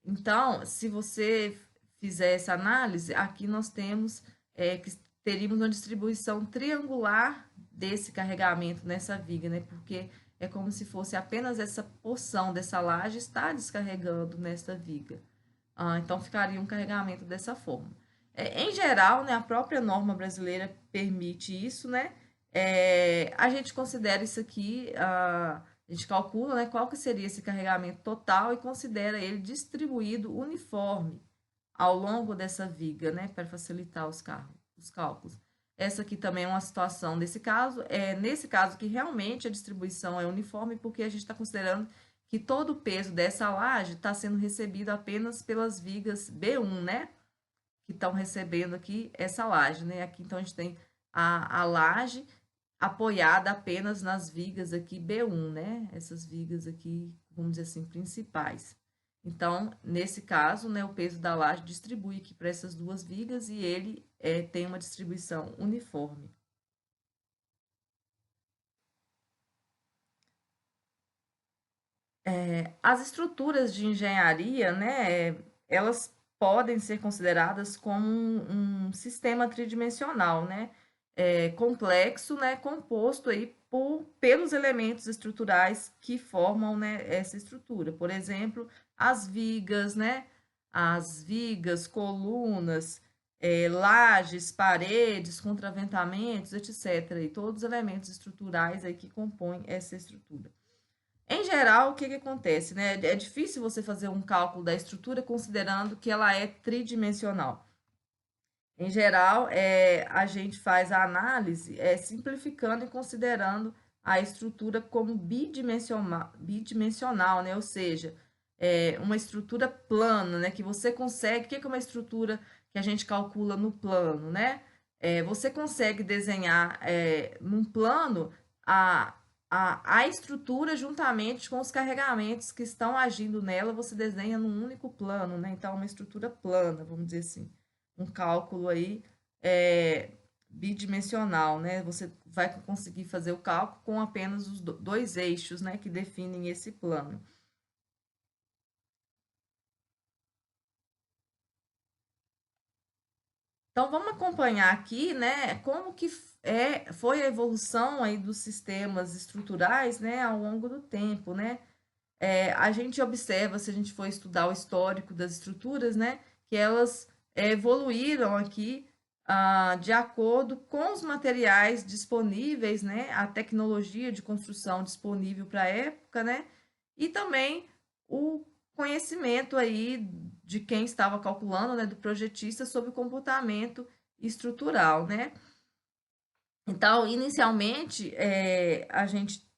Então, se você fizer essa análise, aqui nós temos que teríamos uma distribuição triangular desse carregamento nessa viga, né? Porque é como se fosse apenas essa porção dessa laje está descarregando nessa viga. Então, ficaria um carregamento dessa forma. Em geral, né, a própria norma brasileira permite isso, né? A gente considera isso aqui, a gente calcula, né, qual que seria esse carregamento total e considera ele distribuído uniforme ao longo dessa viga, né, para facilitar os cálculos. Essa aqui também é uma situação desse caso. Nesse caso que realmente a distribuição é uniforme, porque a gente está considerando que todo o peso dessa laje está sendo recebido apenas pelas vigas B1, né? Que estão recebendo aqui essa laje, né? Aqui, então, a gente tem a laje apoiada apenas nas vigas aqui B1, né? Essas vigas aqui, vamos dizer assim, principais. Então, nesse caso, né, o peso da laje distribui aqui para essas duas vigas e ele tem uma distribuição uniforme. As estruturas de engenharia, né, elas podem ser consideradas como um sistema tridimensional, né, complexo, né, composto aí pelos elementos estruturais que formam, né, essa estrutura. Por exemplo, as vigas, colunas, lajes, paredes, contraventamentos, etc. E todos os elementos estruturais aí que compõem essa estrutura. Em geral, o que acontece, né? É difícil você fazer um cálculo da estrutura considerando que ela é tridimensional. Em geral, a gente faz a análise simplificando e considerando a estrutura como bidimensional, né? Ou seja, uma estrutura plana, né? Que você consegue. O que é uma estrutura que a gente calcula no plano, né? Você consegue desenhar num plano a estrutura juntamente com os carregamentos que estão agindo nela, você desenha num único plano, né? Então, uma estrutura plana, vamos dizer assim, um cálculo aí bidimensional, né? Você vai conseguir fazer o cálculo com apenas os dois eixos, né, que definem esse plano. Então, vamos acompanhar aqui, né, como que foi a evolução aí dos sistemas estruturais, né, ao longo do tempo, né? A gente observa, se a gente for estudar o histórico das estruturas, né, que elas evoluíram aqui de acordo com os materiais disponíveis, né, a tecnologia de construção disponível para a época, né, e também o conhecimento aí de quem estava calculando, né, do projetista sobre o comportamento estrutural, né. Então, inicialmente, a gente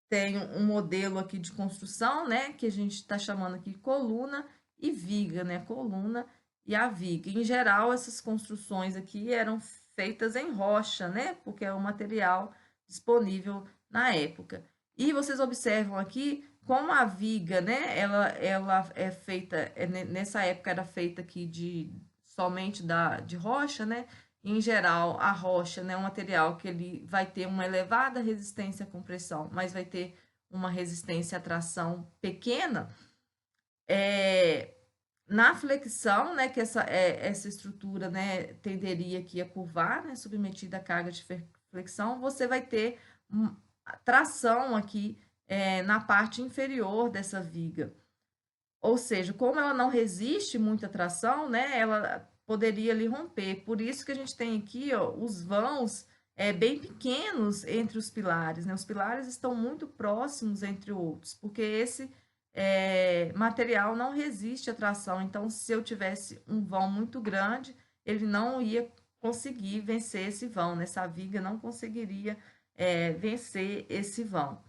tem um modelo aqui de construção, né, que a gente está chamando aqui de coluna e viga, né, coluna e a viga. Em geral, essas construções aqui eram feitas em rocha, né, porque é o material disponível na época. E vocês observam aqui como a viga, né, ela é feita, nessa época era feita aqui somente de rocha, né, em geral, a rocha, né, é um material que ele vai ter uma elevada resistência à compressão, mas vai ter uma resistência à tração pequena. Na flexão, né, que essa estrutura, né, tenderia aqui a curvar, né, submetida à carga de flexão, você vai ter tração aqui na parte inferior dessa viga. Ou seja, como ela não resiste muita tração, né, ela poderia ali romper. Por isso que a gente tem aqui, ó, os vãos bem pequenos entre os pilares, né? Os pilares estão muito próximos entre outros, porque esse material não resiste à tração. Então, se eu tivesse um vão muito grande, ele não ia conseguir vencer esse vão, né? Essa viga não conseguiria vencer esse vão.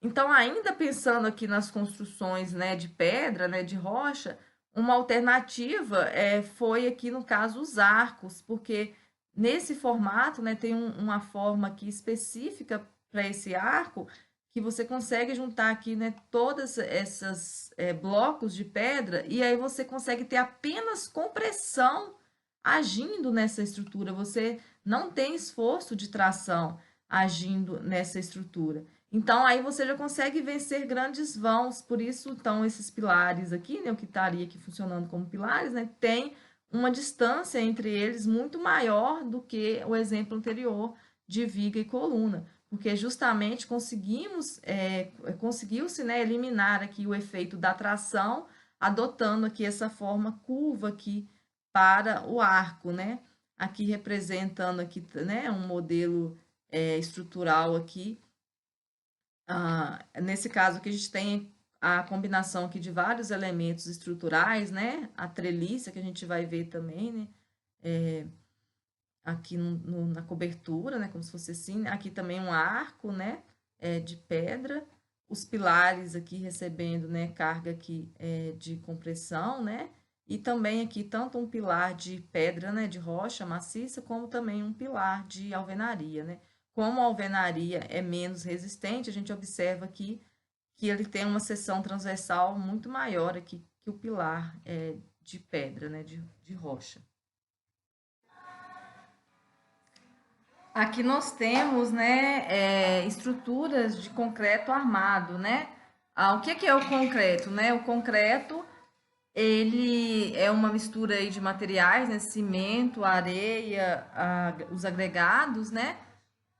Então, ainda pensando aqui nas construções, né, de pedra, né, de rocha, uma alternativa foi aqui, no caso, os arcos, porque nesse formato, né, tem uma forma aqui específica para esse arco, que você consegue juntar aqui, né, todas essas blocos de pedra, e aí você consegue ter apenas compressão agindo nessa estrutura, você não tem esforço de tração. agindo nessa estrutura. Então, aí você já consegue vencer grandes vãos, por isso, então, esses pilares aqui, né, o que estaria aqui funcionando como pilares, né, tem uma distância entre eles muito maior do que o exemplo anterior de viga e coluna, porque justamente conseguiu-se, né, eliminar aqui o efeito da tração, adotando aqui essa forma curva aqui para o arco, né, aqui representando aqui, né, um modelo estrutural aqui. Nesse caso aqui a gente tem a combinação aqui de vários elementos estruturais, né? A treliça que a gente vai ver também, né? Aqui na cobertura, né? Como se fosse assim. Aqui também um arco, né? De pedra. Os pilares aqui recebendo, né? Carga aqui de compressão, né? E também aqui tanto um pilar de pedra, né? De rocha maciça, como também um pilar de alvenaria, né? Como a alvenaria é menos resistente, a gente observa aqui que ele tem uma seção transversal muito maior aqui que o pilar de pedra, né, de rocha. Aqui nós temos, né, estruturas de concreto armado, né? O que é o concreto, né? O concreto, ele é uma mistura aí de materiais, né? Cimento, areia, os agregados, né?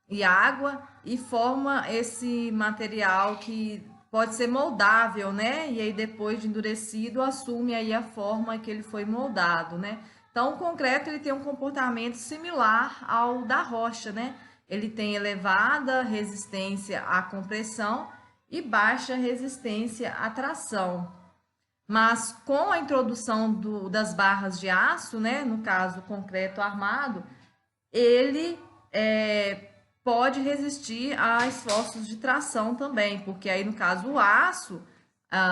E água, e forma esse material que pode ser moldável, né? E aí depois de endurecido, assume aí a forma que ele foi moldado, né? Então, o concreto ele tem um comportamento similar ao da rocha, né? Ele tem elevada resistência à compressão e baixa resistência à tração. Mas com a introdução das barras de aço, né? No caso, o concreto armado, ele pode resistir a esforços de tração também, porque aí no caso o aço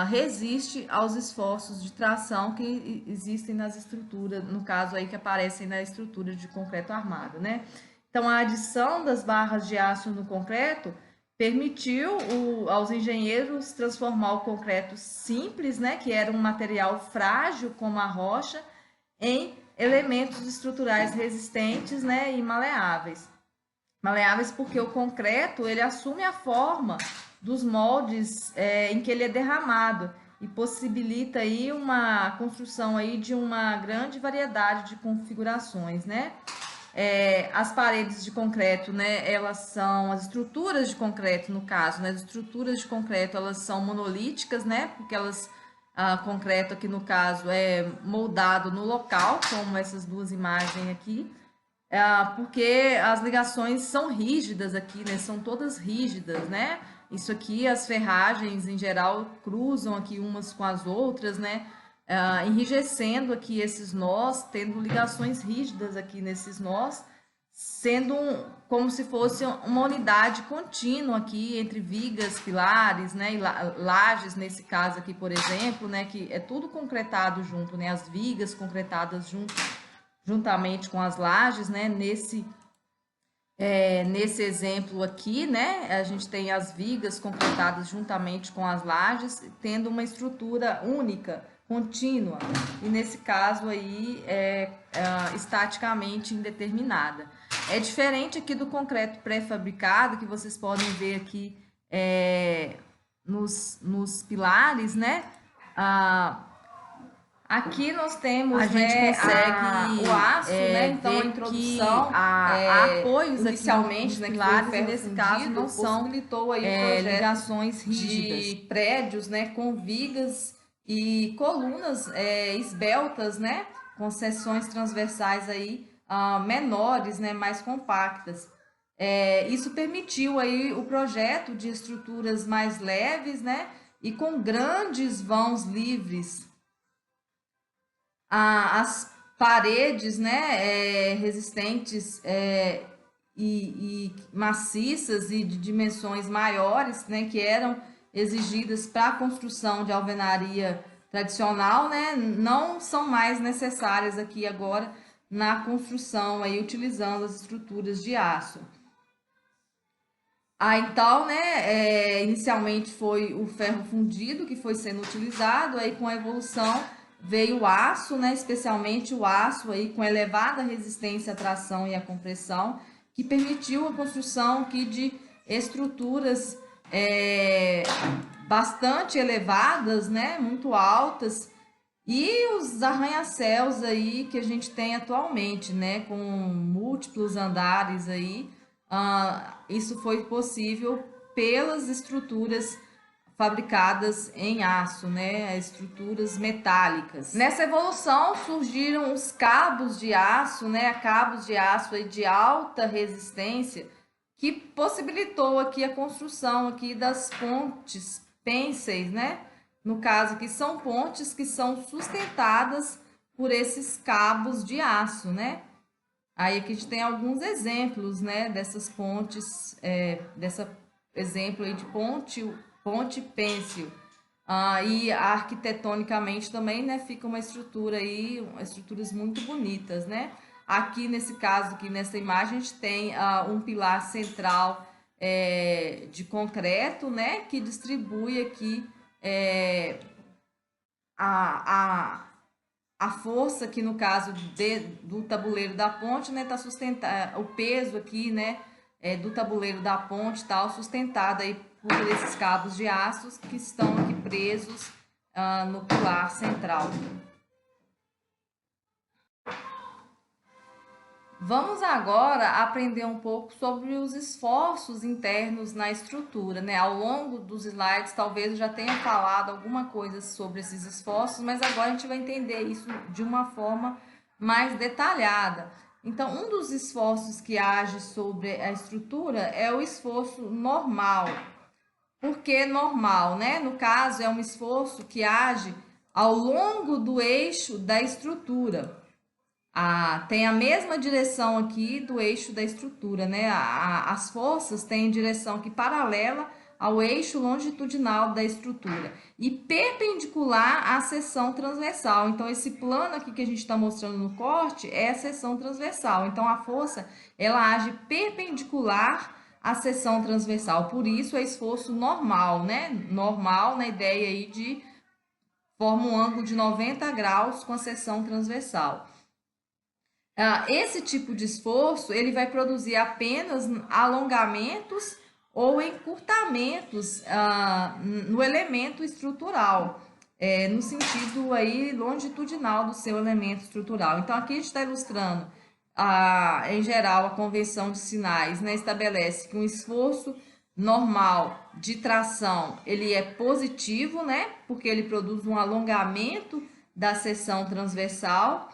resiste aos esforços de tração que existem nas estruturas, no caso aí que aparecem na estrutura de concreto armado, né? Então a adição das barras de aço no concreto permitiu aos engenheiros transformar o concreto simples, né, que era um material frágil como a rocha, em elementos estruturais resistentes, né, e maleáveis. Maleáveis porque o concreto ele assume a forma dos moldes em que ele é derramado e possibilita aí uma construção aí de uma grande variedade de configurações, né? As paredes de concreto, né? Elas são as estruturas de concreto, no caso, né? As estruturas de concreto elas são monolíticas, né? Porque elas concreto aqui no caso é moldado no local, como essas duas imagens aqui. Porque as ligações são rígidas aqui, né? São todas rígidas, né? Isso aqui, as ferragens em geral cruzam aqui umas com as outras, né? Enrijecendo aqui esses nós, tendo ligações rígidas aqui nesses nós, sendo como se fosse uma unidade contínua aqui entre vigas, pilares, né? E lajes nesse caso aqui, por exemplo, né? Que é tudo concretado junto, né? As vigas concretadas juntamente com as lajes, né? Nesse exemplo aqui, né? A gente tem as vigas concretadas juntamente com as lajes, tendo uma estrutura única, contínua, e nesse caso aí estaticamente indeterminada. É diferente aqui do concreto pré-fabricado, que vocês podem ver aqui nos pilares, né? Aqui nós temos, a gente consegue o aço, né? Então a introdução, apoios inicialmente, né, pilares, e nesse caso não são aí ligações rígidas de prédios, né, com vigas e colunas esbeltas, né, com seções transversais aí menores, né, mais compactas. Isso permitiu aí o projeto de estruturas mais leves, né, e com grandes vãos livres. As paredes, né, resistentes e maciças e de dimensões maiores, né, que eram exigidas para a construção de alvenaria tradicional, né, não são mais necessárias aqui agora na construção, aí, utilizando as estruturas de aço. Então, né, inicialmente foi o ferro fundido que foi sendo utilizado, aí com a evolução veio o aço, né, especialmente o aço aí com elevada resistência à tração e à compressão, que permitiu a construção aqui de estruturas bastante elevadas, né, muito altas, e os arranha-céus aí que a gente tem atualmente, né, com múltiplos andares aí, isso foi possível pelas estruturas fabricadas em aço, né, estruturas metálicas. Nessa evolução surgiram os cabos de aço, né, cabos de aço aí de alta resistência, que possibilitou aqui a construção aqui das pontes pênseis, né? No caso aqui são pontes que são sustentadas por esses cabos de aço, né? Aí aqui a gente tem alguns exemplos, né, dessas pontes, dessa exemplo aí de ponte pênsil. E arquitetonicamente também, né, fica uma estrutura aí, estruturas muito bonitas, né? Aqui nesse caso, aqui nessa imagem, a gente tem um pilar central de concreto, né, que distribui aqui a força que no caso do tabuleiro da ponte, né, tá sustentado, o peso aqui, né, do tabuleiro da ponte tal, sustentado aí por esses cabos de aço que estão aqui presos no pilar central. Vamos agora aprender um pouco sobre os esforços internos na estrutura, né? Ao longo dos slides, talvez eu já tenha falado alguma coisa sobre esses esforços, mas agora a gente vai entender isso de uma forma mais detalhada. Então, um dos esforços que age sobre a estrutura é o esforço normal. Por que normal, né? No caso, é um esforço que age ao longo do eixo da estrutura. Tem a mesma direção aqui do eixo da estrutura, né? As forças têm direção aqui paralela ao eixo longitudinal da estrutura e perpendicular à seção transversal. Então, esse plano aqui que a gente está mostrando no corte é a seção transversal. Então, a força, ela age perpendicular à seção transversal. Por isso, é esforço normal, né? Normal na ideia aí de forma um ângulo de 90 graus com a seção transversal. Esse tipo de esforço ele vai produzir apenas alongamentos ou encurtamentos no elemento estrutural, no sentido aí longitudinal do seu elemento estrutural. Então, aqui a gente está ilustrando, em geral, a convenção de sinais, né, estabelece que um esforço normal de tração ele é positivo, né, porque ele produz um alongamento da seção transversal,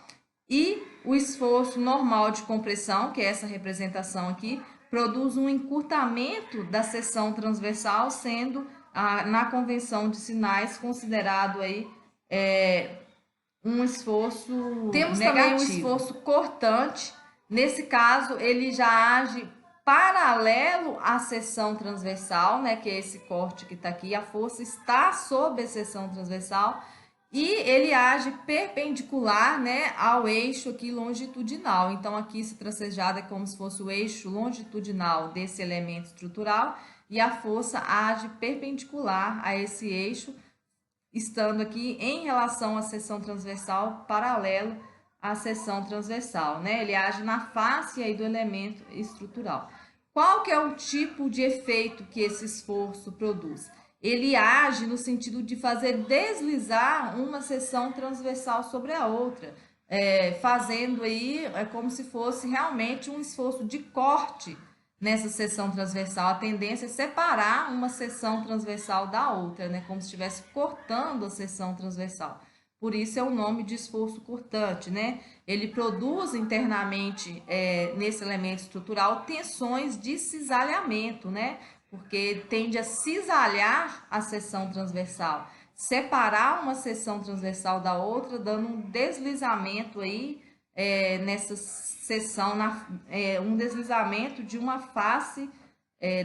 e o esforço normal de compressão, que é essa representação aqui, produz um encurtamento da seção transversal, sendo na convenção de sinais considerado aí um esforço Temos negativo. Também um esforço cortante. Nesse caso, ele já age paralelo à seção transversal, né, que é esse corte que está aqui. A força está sob a seção transversal. E ele age perpendicular, né, ao eixo aqui longitudinal. Então, aqui esse tracejado é como se fosse o eixo longitudinal desse elemento estrutural e a força age perpendicular a esse eixo, estando aqui em relação à seção transversal, paralelo à seção transversal, né? Ele age na face aí do elemento estrutural. Qual que é o tipo de efeito que esse esforço produz? Ele age no sentido de fazer deslizar uma seção transversal sobre a outra, fazendo aí como se fosse realmente um esforço de corte nessa seção transversal. A tendência é separar uma seção transversal da outra, né? Como se estivesse cortando a seção transversal. Por isso é o nome de esforço cortante, né? Ele produz internamente, nesse elemento estrutural, tensões de cisalhamento, né? Porque tende a cisalhar a seção transversal, separar uma seção transversal da outra, dando um deslizamento aí nessa seção, um deslizamento de uma face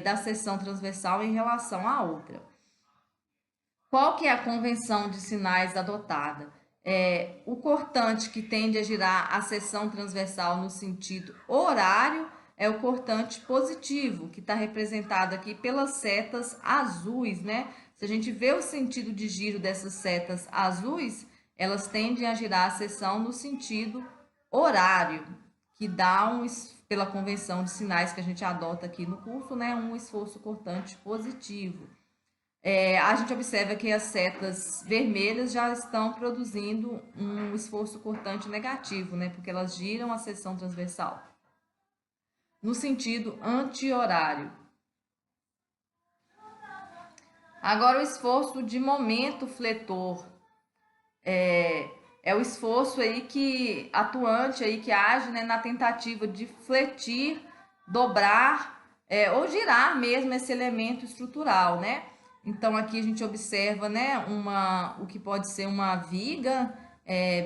da seção transversal em relação à outra. Qual que é a convenção de sinais adotada? O cortante que tende a girar a seção transversal no sentido horário é o cortante positivo, que está representado aqui pelas setas azuis, né? Se a gente vê o sentido de giro dessas setas azuis, elas tendem a girar a seção no sentido horário, que dá pela convenção de sinais que a gente adota aqui no curso, né, um esforço cortante positivo. A gente observa que as setas vermelhas já estão produzindo um esforço cortante negativo, né, porque elas giram a seção transversal no sentido anti-horário. Agora, o esforço de momento fletor é o esforço aí que atuante aí que age, né, na tentativa de fletir, dobrar ou girar mesmo esse elemento estrutural, né? Então aqui a gente observa, né, o que pode ser uma viga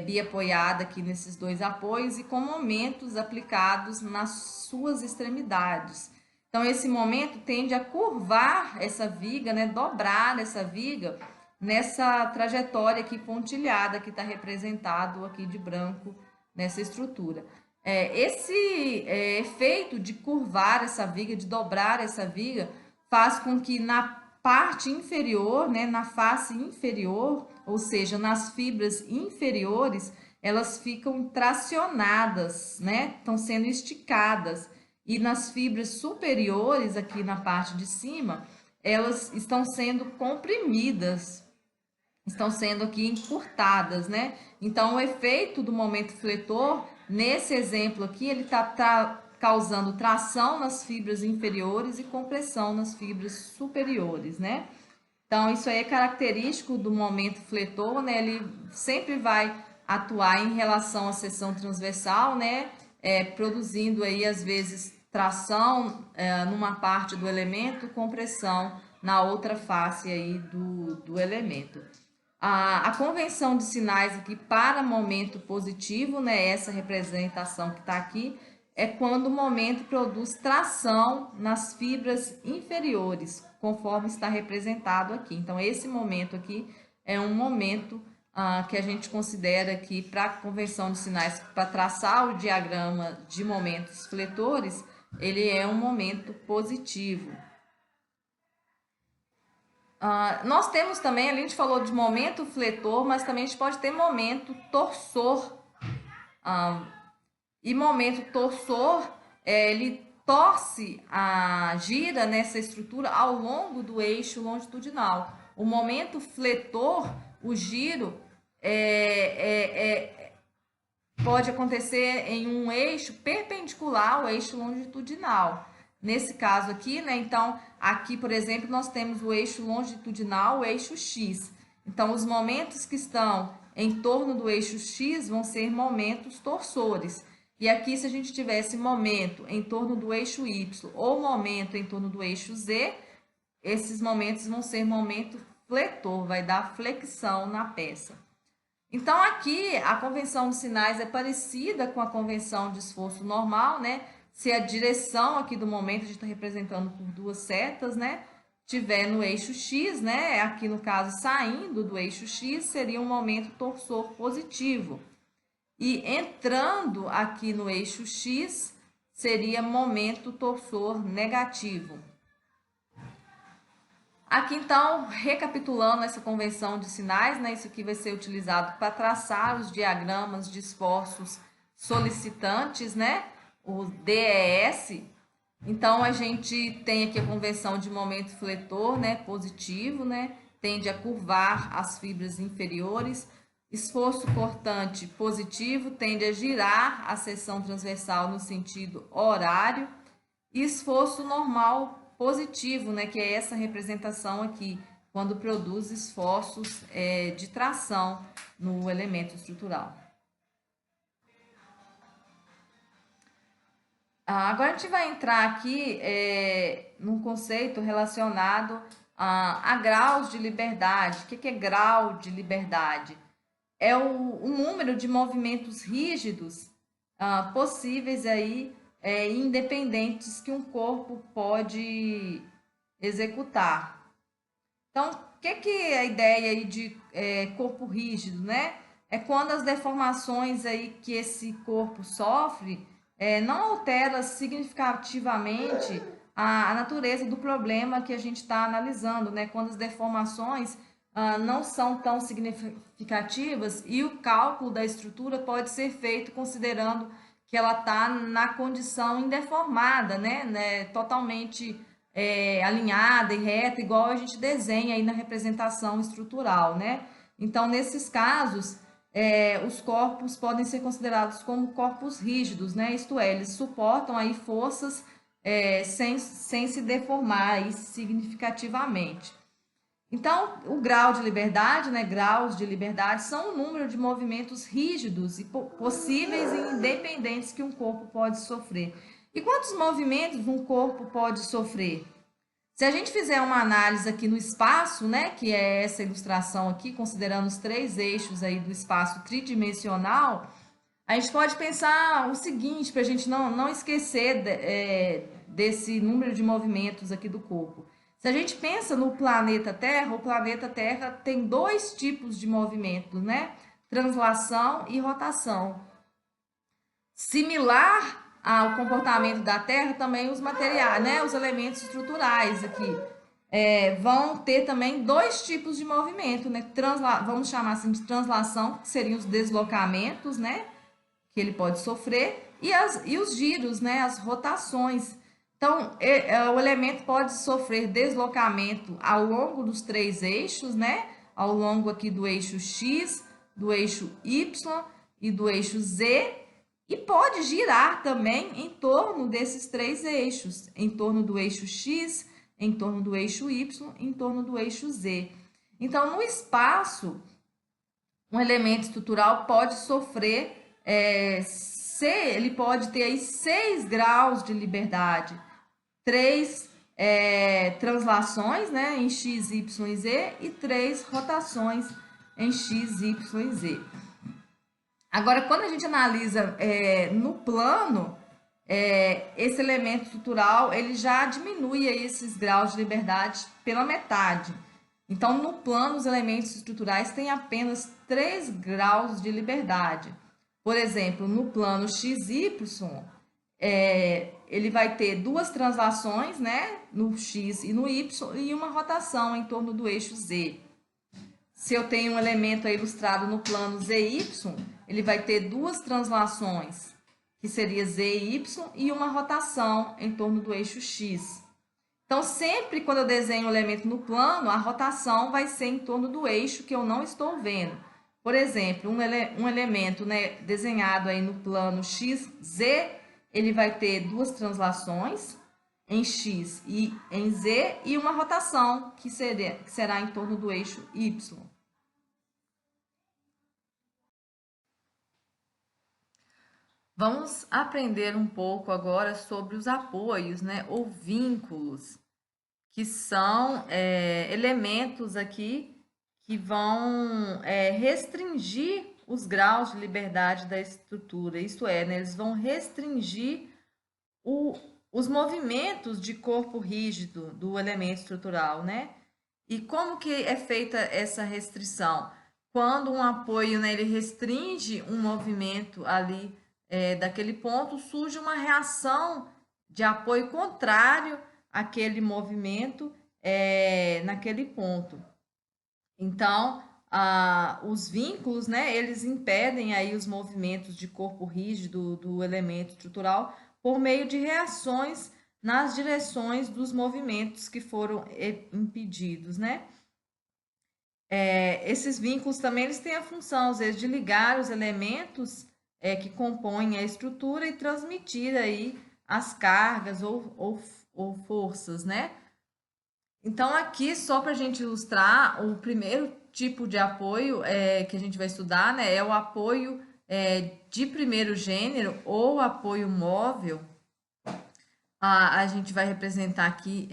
biapoiada aqui nesses dois apoios e com momentos aplicados nas suas extremidades. Então esse momento tende a curvar essa viga, né, dobrar essa viga nessa trajetória aqui pontilhada que está representado aqui de branco nessa estrutura. Esse efeito de curvar essa viga, de dobrar essa viga, faz com que na parte inferior, né, na face inferior, ou seja, nas fibras inferiores, elas ficam tracionadas, né, estão sendo esticadas. E nas fibras superiores, aqui na parte de cima, elas estão sendo comprimidas, estão sendo aqui encurtadas, né? Então, o efeito do momento fletor, nesse exemplo aqui, ele está causando tração nas fibras inferiores e compressão nas fibras superiores, né? Então, isso aí é característico do momento fletor, né? Ele sempre vai atuar em relação à seção transversal, né? Produzindo aí, às vezes, tração numa parte do elemento, compressão na outra face aí do elemento. A convenção de sinais aqui para momento positivo, né, essa representação que está aqui, é quando o momento produz tração nas fibras inferiores, conforme está representado aqui. Então, esse momento aqui é um momento que a gente considera aqui para a convenção de sinais, para traçar o diagrama de momentos fletores, ele é um momento positivo. Nós temos também, a gente falou de momento fletor, mas também a gente pode ter momento torsor. E momento torsor, ele torce, gira nessa estrutura ao longo do eixo longitudinal. O momento fletor, o giro, pode acontecer em um eixo perpendicular ao eixo longitudinal. Nesse caso aqui, né? Então, aqui, por exemplo, nós temos o eixo longitudinal, o eixo X. Então, os momentos que estão em torno do eixo X vão ser momentos torsores. E aqui, se a gente tivesse momento em torno do eixo Y ou momento em torno do eixo Z, esses momentos vão ser momento fletor, vai dar flexão na peça. Então, aqui, a convenção de sinais é parecida com a convenção de esforço normal, né? Se a direção aqui do momento, a gente está representando por duas setas, né? Tiver no eixo X, né? Aqui no caso, saindo do eixo X, seria um momento torsor positivo. E entrando aqui no eixo X, seria momento torsor negativo. Aqui, então, recapitulando essa convenção de sinais, né? Isso aqui vai ser utilizado para traçar os diagramas de esforços solicitantes, né? O DES. Então, a gente tem aqui a convenção de momento fletor, né? Positivo, né? Tende a curvar as fibras inferiores. Esforço cortante positivo tende a girar a seção transversal no sentido horário. E esforço normal positivo, né, que é essa representação aqui, quando produz esforços de tração no elemento estrutural. Agora a gente vai entrar aqui num conceito relacionado a graus de liberdade. O que é grau de liberdade? É o número de movimentos rígidos possíveis aí, independentes que um corpo pode executar. Então, o que é a ideia aí de corpo rígido, né? É quando as deformações aí que esse corpo sofre não altera significativamente a natureza do problema que a gente está analisando, né? Quando as deformações não são tão significativas e o cálculo da estrutura pode ser feito considerando que ela está na condição indeformada, né? Totalmente alinhada e reta, igual a gente desenha aí na representação estrutural, né? Então, nesses casos, os corpos podem ser considerados como corpos rígidos, né? Isto é, eles suportam aí forças sem se deformar aí significativamente. Então, o grau de liberdade, né, graus de liberdade, são o número de movimentos rígidos e possíveis e independentes que um corpo pode sofrer. E quantos movimentos um corpo pode sofrer? Se a gente fizer uma análise aqui no espaço, né, que é essa ilustração aqui, considerando os três eixos aí do espaço tridimensional, a gente pode pensar o seguinte, para a gente não esquecer desse número de movimentos aqui do corpo. Se a gente pensa no planeta Terra, o planeta Terra tem dois tipos de movimentos, né? Translação e rotação. Similar ao comportamento da Terra, também os materiais, né? Os elementos estruturais aqui vão ter também dois tipos de movimento, né? Vamos chamar assim de translação, que seriam os deslocamentos, né? Que ele pode sofrer, e os giros, né? As rotações. Então, o elemento pode sofrer deslocamento ao longo dos três eixos, né? Ao longo aqui do eixo X, do eixo Y e do eixo Z, e pode girar também em torno desses três eixos, em torno do eixo X, em torno do eixo Y, em torno do eixo Z. Então, no espaço, um elemento estrutural pode sofrer, ele pode ter aí 6 graus de liberdade, 3 translações, né, em X, Y e Z, e 3 rotações em X, Y e Z. Agora, quando a gente analisa no plano, esse elemento estrutural ele já diminui aí esses graus de liberdade pela metade. Então, no plano, os elementos estruturais têm apenas 3 graus de liberdade. Por exemplo, no plano XY, ele vai ter 2 translações, né, no X e no Y, e uma rotação em torno do eixo Z. Se eu tenho um elemento aí ilustrado no plano ZY, ele vai ter 2 translações, que seria Z e Y, e uma rotação em torno do eixo X. Então, sempre quando eu desenho o elemento no plano, a rotação vai ser em torno do eixo que eu não estou vendo. Por exemplo, um elemento, né, desenhado aí no plano XZ, ele vai ter 2 translações em X e em Z e uma rotação que será em torno do eixo Y. Vamos aprender um pouco agora sobre os apoios, né, ou vínculos, que são elementos aqui que vão restringir os graus de liberdade da estrutura. Isto é, né, eles vão restringir os movimentos de corpo rígido do elemento estrutural, né? E como que é feita essa restrição? Quando um apoio, né, ele restringe um movimento ali daquele ponto, surge uma reação de apoio contrário àquele movimento naquele ponto. Então, os vínculos, né, eles impedem aí os movimentos de corpo rígido do elemento estrutural por meio de reações nas direções dos movimentos que foram impedidos, né? Esses vínculos também eles têm a função, às vezes, de ligar os elementos que compõem a estrutura e transmitir aí as cargas ou forças, né? Então, aqui, só para a gente ilustrar, o primeiro tipo de apoio que a gente vai estudar, né, é o apoio de primeiro gênero ou apoio móvel. A gente vai representar aqui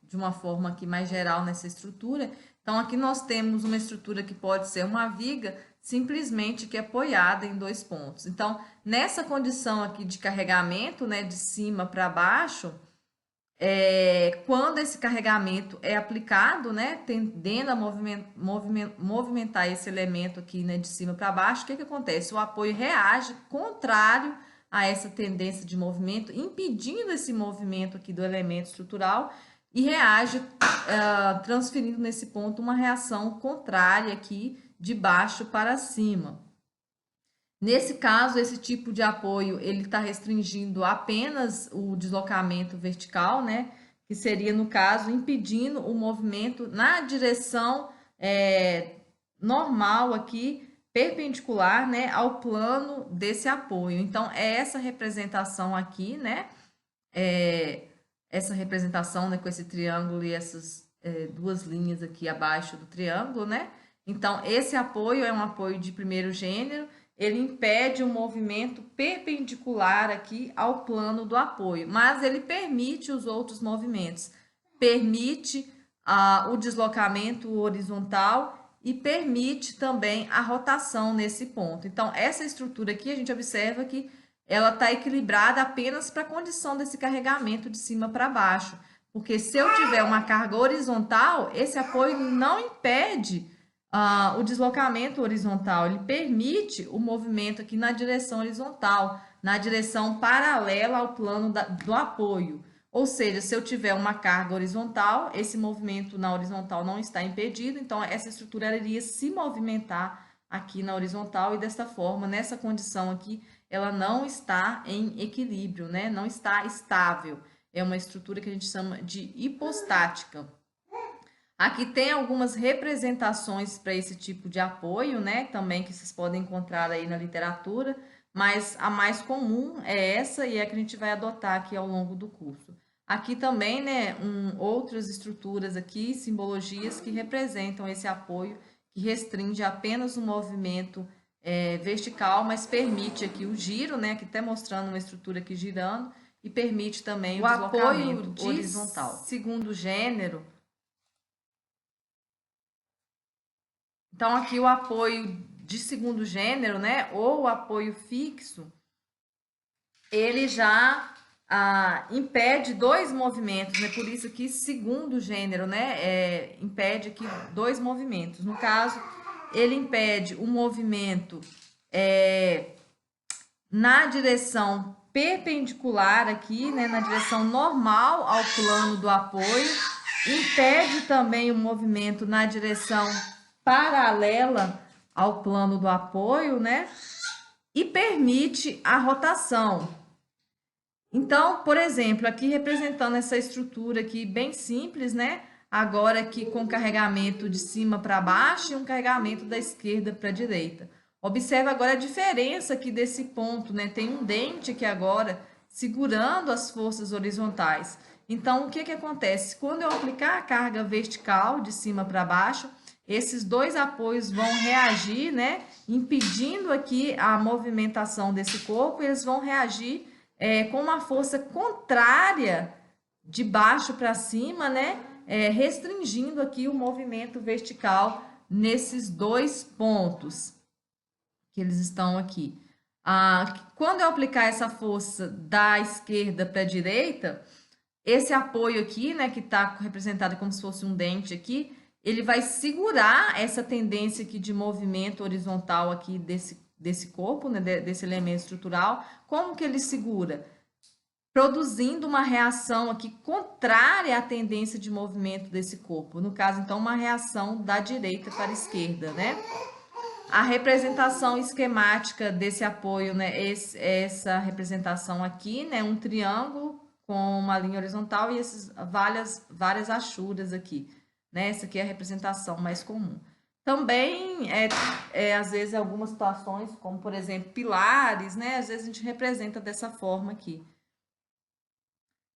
de uma forma aqui mais geral nessa estrutura. Então, aqui nós temos uma estrutura que pode ser uma viga, simplesmente que é apoiada em 2 pontos. Então, nessa condição aqui de carregamento, né, de cima para baixo, quando esse carregamento é aplicado, né, tendendo a movimentar esse elemento aqui, né, de cima para baixo, o que acontece? O apoio reage contrário a essa tendência de movimento, impedindo esse movimento aqui do elemento estrutural e reage transferindo nesse ponto uma reação contrária aqui de baixo para cima. Nesse caso, esse tipo de apoio, ele está restringindo apenas o deslocamento vertical, né? Que seria, no caso, impedindo o movimento na direção normal aqui, perpendicular, né, ao plano desse apoio. Então, é essa representação aqui, né? É, essa representação, né, com esse triângulo e essas duas linhas aqui abaixo do triângulo, né? Então, esse apoio é um apoio de primeiro gênero, ele impede o movimento perpendicular aqui ao plano do apoio, mas ele permite os outros movimentos, permite o deslocamento horizontal e permite também a rotação nesse ponto. Então, essa estrutura aqui, a gente observa que ela está equilibrada apenas para a condição desse carregamento de cima para baixo. Porque se eu tiver uma carga horizontal, esse apoio não impede o deslocamento horizontal, ele permite o movimento aqui na direção horizontal, na direção paralela ao plano do apoio. Ou seja, se eu tiver uma carga horizontal, esse movimento na horizontal não está impedido, então essa estrutura iria se movimentar aqui na horizontal e desta forma, nessa condição aqui, ela não está em equilíbrio, né? Não está estável. É uma estrutura que a gente chama de hipostática. Aqui tem algumas representações para esse tipo de apoio, né? Também que vocês podem encontrar aí na literatura, mas a mais comum é essa e é a que a gente vai adotar aqui ao longo do curso. Aqui também, né, outras estruturas aqui, simbologias que representam esse apoio, que restringe apenas o movimento vertical, mas permite aqui o giro, né? Aqui até mostrando uma estrutura aqui girando, e permite também o deslocamento horizontal. Segundo gênero. Então, aqui o apoio de segundo gênero, né, ou o apoio fixo, ele já impede dois movimentos, né? Por isso que segundo gênero, né, impede aqui dois movimentos. No caso, ele impede o movimento na direção perpendicular aqui, né, na direção normal ao plano do apoio, impede também o movimento na direção paralela ao plano do apoio, né? E permite a rotação. Então, por exemplo, aqui representando essa estrutura aqui bem simples, né? Agora aqui com carregamento de cima para baixo e um carregamento da esquerda para a direita. Observa agora a diferença aqui desse ponto, né? Tem um dente aqui agora segurando as forças horizontais. Então, o que que acontece? Quando eu aplicar a carga vertical de cima para baixo, esses dois apoios vão reagir, né? Impedindo aqui a movimentação desse corpo, e eles vão reagir com uma força contrária de baixo para cima, né? Restringindo aqui o movimento vertical nesses dois pontos que eles estão aqui. Quando eu aplicar essa força da esquerda para a direita, esse apoio aqui, né, que está representado como se fosse um dente aqui, ele vai segurar essa tendência aqui de movimento horizontal aqui desse corpo, né, desse elemento estrutural. Como que ele segura? Produzindo uma reação aqui contrária à tendência de movimento desse corpo. No caso, então, uma reação da direita para a esquerda, né? A representação esquemática desse apoio, né? Essa representação aqui, né? Um triângulo com uma linha horizontal e essas várias achuras aqui, né? Essa aqui é a representação mais comum. Também, às vezes, em algumas situações, como, por exemplo, pilares, né? Às vezes a gente representa dessa forma aqui.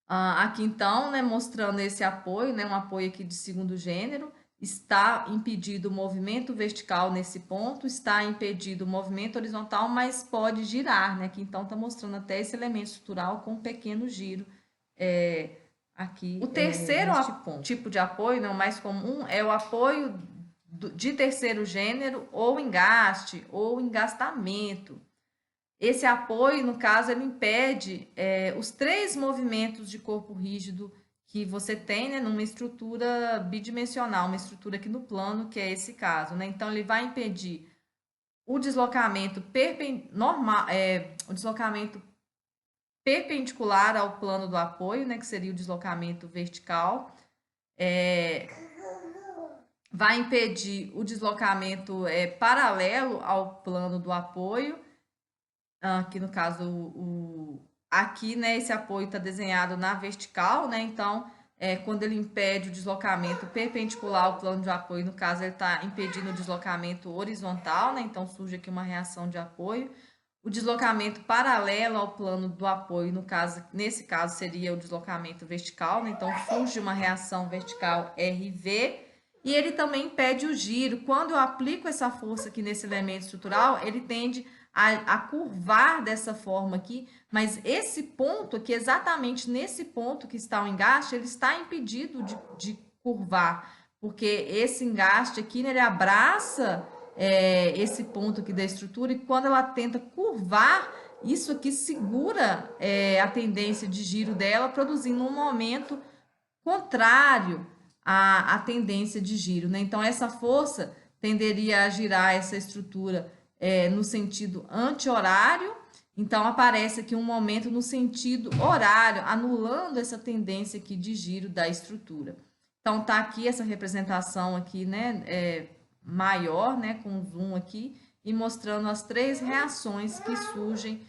Aqui, então, né? Mostrando esse apoio, né? Um apoio aqui de segundo gênero. Está impedido o movimento vertical nesse ponto, está impedido o movimento horizontal, mas pode girar, né? Aqui então está mostrando até esse elemento estrutural com um pequeno giro aqui. O terceiro tipo de apoio, né, o mais comum, é o apoio de terceiro gênero, ou engaste, ou engastamento. Esse apoio, no caso, ele impede os três movimentos de corpo rígido que você tem, né, numa estrutura bidimensional, uma estrutura aqui no plano, que é esse caso, né? Então, ele vai impedir o deslocamento o deslocamento perpendicular ao plano do apoio, né, que seria o deslocamento vertical. Vai impedir o deslocamento paralelo ao plano do apoio aqui no caso, aqui, né, esse apoio está desenhado na vertical, né, então, quando ele impede o deslocamento perpendicular ao plano de apoio, no caso, ele está impedindo o deslocamento horizontal, né, então surge aqui uma reação de apoio. O deslocamento paralelo ao plano do apoio, no caso, nesse caso, seria o deslocamento vertical, né, então surge uma reação vertical RV, e ele também impede o giro. Quando eu aplico essa força aqui nesse elemento estrutural, ele tende a curvar dessa forma aqui, mas esse ponto aqui, exatamente nesse ponto que está o engaste, ele está impedido de curvar, porque esse engaste aqui, né, ele abraça esse ponto aqui da estrutura, e quando ela tenta curvar, isso aqui segura a tendência de giro dela, produzindo um momento contrário à tendência de giro, né? Então, essa força tenderia a girar essa estrutura no sentido anti-horário. Então, aparece aqui um momento no sentido horário, anulando essa tendência aqui de giro da estrutura. Então, tá aqui essa representação aqui, né, maior, né, com zoom aqui, e mostrando as três reações que surgem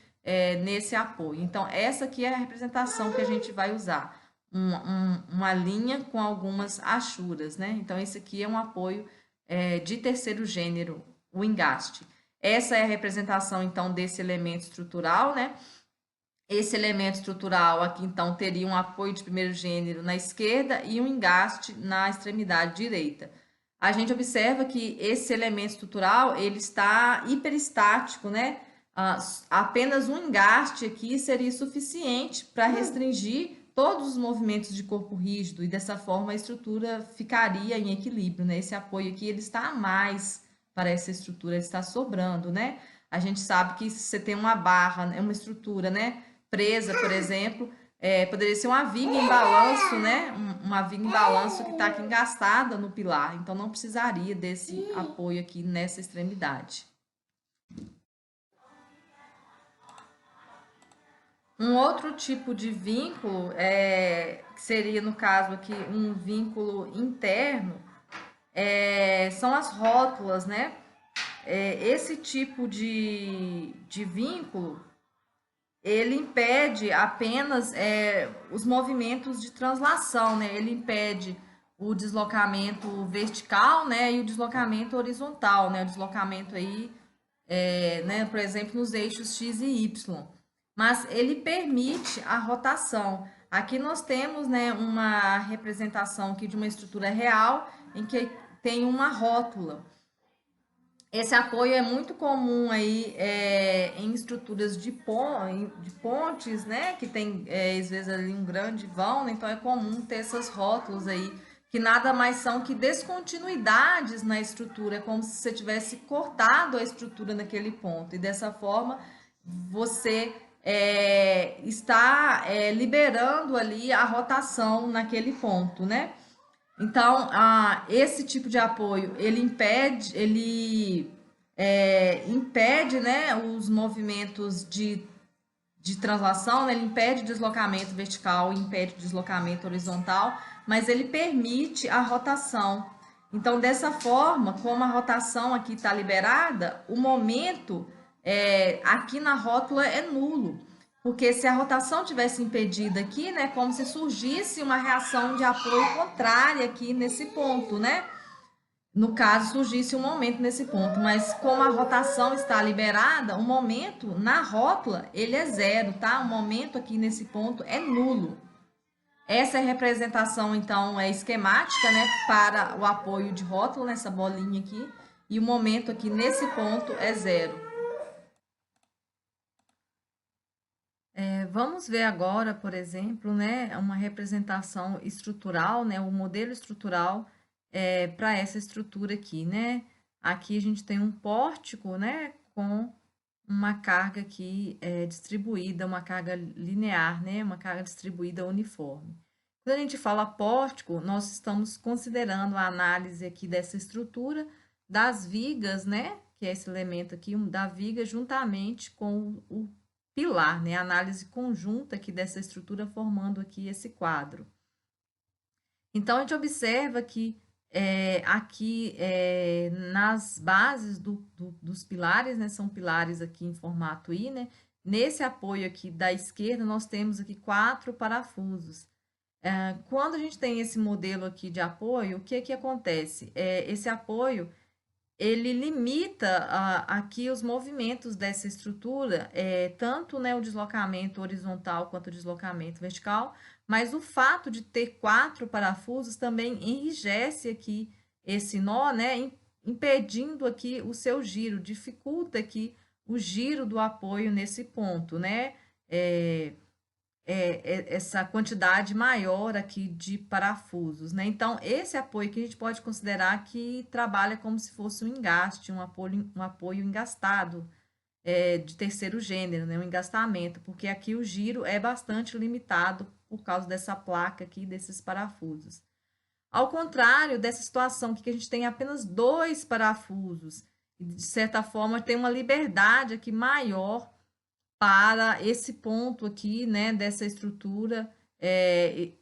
nesse apoio. Então, essa aqui é a representação que a gente vai usar. Uma linha com algumas achuras, né? Então, esse aqui é um apoio de terceiro gênero, o engaste. Essa é a representação, então, desse elemento estrutural, né? Esse elemento estrutural aqui, então, teria um apoio de primeiro gênero na esquerda e um engaste na extremidade direita. A gente observa que esse elemento estrutural, ele está hiperestático, né? Apenas um engaste aqui seria suficiente para restringir todos os movimentos de corpo rígido, e dessa forma a estrutura ficaria em equilíbrio, né? Esse apoio aqui, ele está a mais para essa estrutura, ele está sobrando, né? A gente sabe que se você tem uma barra, uma estrutura, né, presa, por exemplo, poderia ser uma viga em balanço, né? Uma viga em balanço que está aqui engastada no pilar, então não precisaria desse apoio aqui nessa extremidade. Um outro tipo de vínculo que seria, no caso aqui, um vínculo interno, são as rótulas, né? Esse tipo de vínculo, ele impede apenas os movimentos de translação, né? Ele impede o deslocamento vertical, né? E o deslocamento horizontal, né? O deslocamento aí, né? Por exemplo, nos eixos X e Y. Mas ele permite a rotação. Aqui nós temos, né, uma representação aqui de uma estrutura real em que tem uma rótula. Esse apoio é muito comum aí em estruturas de pontes, né? Que tem, às vezes, ali um grande vão, né? Então é comum ter essas rótulas aí, que nada mais são que descontinuidades na estrutura, é como se você tivesse cortado a estrutura naquele ponto. E dessa forma, você está liberando ali a rotação naquele ponto, né? Então, esse tipo de apoio, ele impede, né, os movimentos de translação, né, ele impede o deslocamento vertical, impede o deslocamento horizontal, mas ele permite a rotação. Então, dessa forma, como a rotação aqui está liberada, o momento aqui na rótula é nulo. Porque se a rotação tivesse impedida aqui, né, como se surgisse uma reação de apoio contrária aqui nesse ponto, né? No caso, surgisse um momento nesse ponto, mas como a rotação está liberada, o momento na rótula, ele é zero, tá? O momento aqui nesse ponto é nulo. Essa é a representação, então, esquemática, né, para o apoio de rótula, nessa bolinha aqui, e o momento aqui nesse ponto é zero. Vamos ver agora, por exemplo, né, uma representação estrutural, né, o modelo estrutural para essa estrutura aqui, né? Aqui a gente tem um pórtico, né, com uma carga aqui distribuída, uma carga linear, né, uma carga distribuída uniforme. Quando a gente fala pórtico, nós estamos considerando a análise aqui dessa estrutura das vigas, né, que é esse elemento aqui, da viga, juntamente com o pilar, né? A análise conjunta aqui dessa estrutura formando aqui esse quadro. Então, a gente observa que aqui nas bases dos pilares, né? São pilares aqui em formato I, né? Nesse apoio aqui da esquerda, nós temos aqui 4 parafusos. Quando a gente tem esse modelo aqui de apoio, o que que acontece? Esse apoio, ele limita aqui os movimentos dessa estrutura, tanto, né, o deslocamento horizontal quanto o deslocamento vertical, mas o fato de ter 4 parafusos também enrijece aqui esse nó, né, impedindo aqui o seu giro, dificulta aqui o giro do apoio nesse ponto, né? Essa quantidade maior aqui de parafusos, né? Então, esse apoio que a gente pode considerar que trabalha como se fosse um engaste, um apoio engastado, de terceiro gênero, né? Um engastamento, porque aqui o giro é bastante limitado por causa dessa placa aqui, desses parafusos. Ao contrário dessa situação que a gente tem apenas 2 parafusos, e de certa forma tem uma liberdade aqui maior para esse ponto aqui, né, dessa estrutura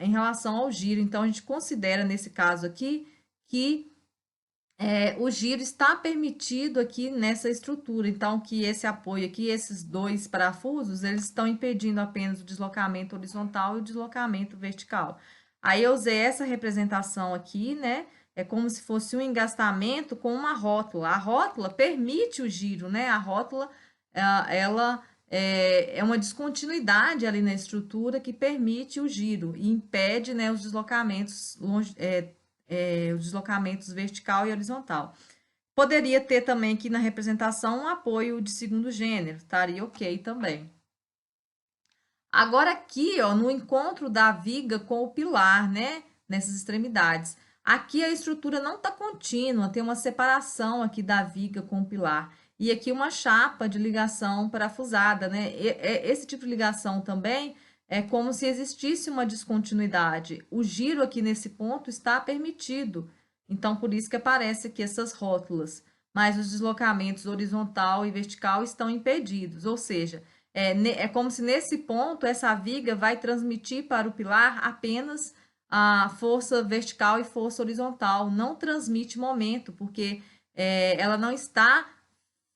em relação ao giro. Então, a gente considera nesse caso aqui que o giro está permitido aqui nessa estrutura. Então, que esse apoio aqui, esses 2 parafusos, eles estão impedindo apenas o deslocamento horizontal e o deslocamento vertical. Aí eu usei essa representação aqui, né? É como se fosse um engastamento com uma rótula. A rótula permite o giro, né? A rótula, ela é uma descontinuidade ali na estrutura que permite o giro e impede, né, os deslocamentos vertical e horizontal. Poderia ter também aqui na representação um apoio de segundo gênero, estaria ok também. Agora aqui, ó, no encontro da viga com o pilar, né, nessas extremidades, aqui a estrutura não está contínua, tem uma separação aqui da viga com o pilar. E aqui uma chapa de ligação parafusada, né? Esse tipo de ligação também é como se existisse uma descontinuidade. O giro aqui nesse ponto está permitido. Então, por isso que aparece aqui essas rótulas. Mas os deslocamentos horizontal e vertical estão impedidos. Ou seja, é como se nesse ponto essa viga vai transmitir para o pilar apenas a força vertical e força horizontal. Não transmite momento, porque ela não está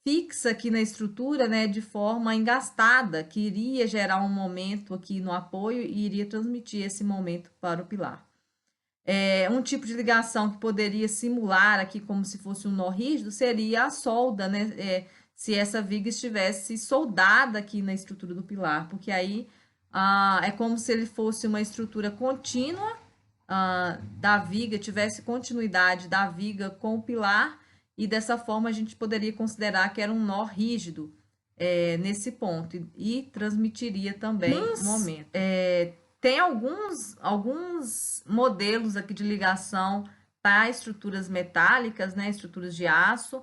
fixa aqui na estrutura, né, de forma engastada, que iria gerar um momento aqui no apoio e iria transmitir esse momento para o pilar. Um tipo de ligação que poderia simular aqui como se fosse um nó rígido seria a solda, né? Se essa viga estivesse soldada aqui na estrutura do pilar, porque aí é como se ele fosse uma estrutura contínua da viga, tivesse continuidade da viga com o pilar, e dessa forma a gente poderia considerar que era um nó rígido nesse ponto, e transmitiria também o momento. Tem alguns modelos aqui de ligação para estruturas metálicas, né, estruturas de aço,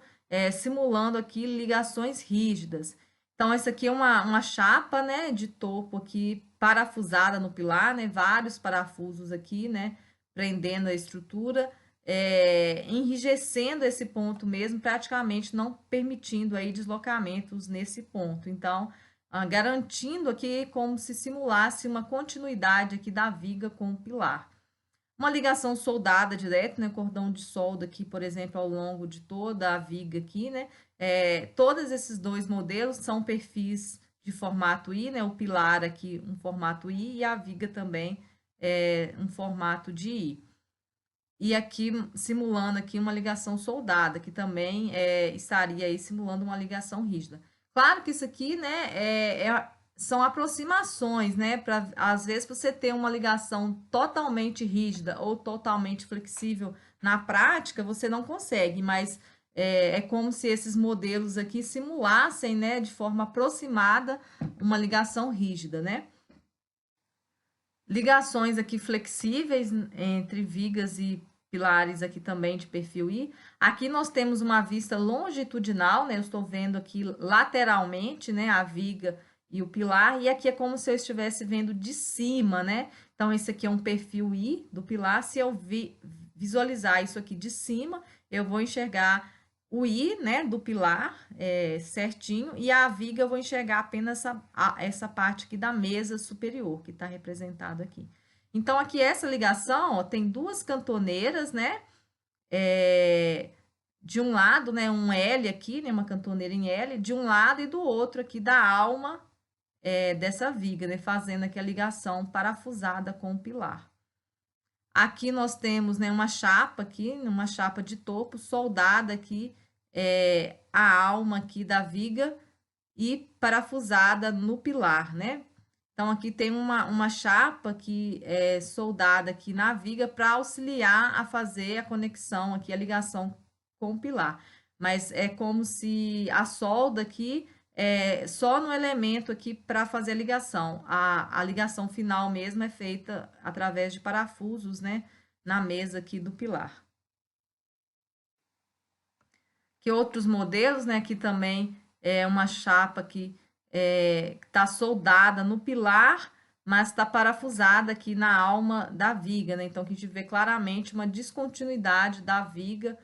simulando aqui ligações rígidas. Então, essa aqui é uma chapa, né, de topo aqui parafusada no pilar, né, vários parafusos aqui, né, prendendo a estrutura, enrijecendo esse ponto mesmo, praticamente não permitindo aí deslocamentos nesse ponto. Então, garantindo aqui como se simulasse uma continuidade aqui da viga com o pilar. Uma ligação soldada direto, né? Cordão de solda aqui, por exemplo, ao longo de toda a viga aqui, né? Todos esses 2 modelos são perfis de formato I, né? O pilar aqui um formato I e a viga também um formato de I. E aqui simulando aqui uma ligação soldada, que também estaria aí simulando uma ligação rígida. Claro que isso aqui, né, são aproximações, né, para às vezes você ter uma ligação totalmente rígida ou totalmente flexível na prática, você não consegue, mas é como se esses modelos aqui simulassem, né, de forma aproximada uma ligação rígida, né? Ligações aqui flexíveis entre vigas e pilares aqui também de perfil I. Aqui nós temos uma vista longitudinal, né? Eu estou vendo aqui lateralmente, né, a viga e o pilar, e aqui é como se eu estivesse vendo de cima, né? Então, esse aqui é um perfil I do pilar. Se eu visualizar isso aqui de cima, eu vou enxergar o I, né, do pilar certinho, e a viga eu vou enxergar apenas essa parte aqui da mesa superior, que está representado aqui. Então, aqui essa ligação, ó, tem 2 cantoneiras, né, de um lado, né, um L aqui, né, uma cantoneira em L, de um lado e do outro aqui da alma dessa viga, né, fazendo aqui a ligação parafusada com o pilar. Aqui nós temos, né, uma chapa aqui, uma chapa de topo, soldada aqui, a alma aqui da viga e parafusada no pilar, né? Então, aqui tem uma chapa que é soldada aqui na viga para auxiliar a fazer a conexão aqui, a ligação com o pilar. Mas é como se a solda aqui só no elemento aqui para fazer a ligação. A ligação final mesmo é feita através de parafusos, né? Na mesa aqui do pilar. Que outros modelos, né? Aqui também é uma chapa que está soldada no pilar, mas está parafusada aqui na alma da viga, né? Então, que a gente vê claramente uma descontinuidade da viga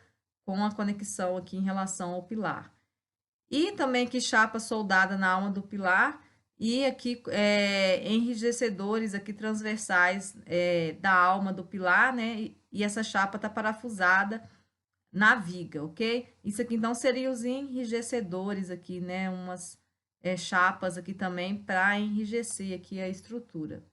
com a conexão aqui em relação ao pilar. E também aqui chapa soldada na alma do pilar e aqui enrijecedores aqui transversais da alma do pilar, né? E essa chapa está parafusada na viga, ok? Isso aqui então seria os enrijecedores aqui, né? Umas chapas aqui também para enrijecer aqui a estrutura.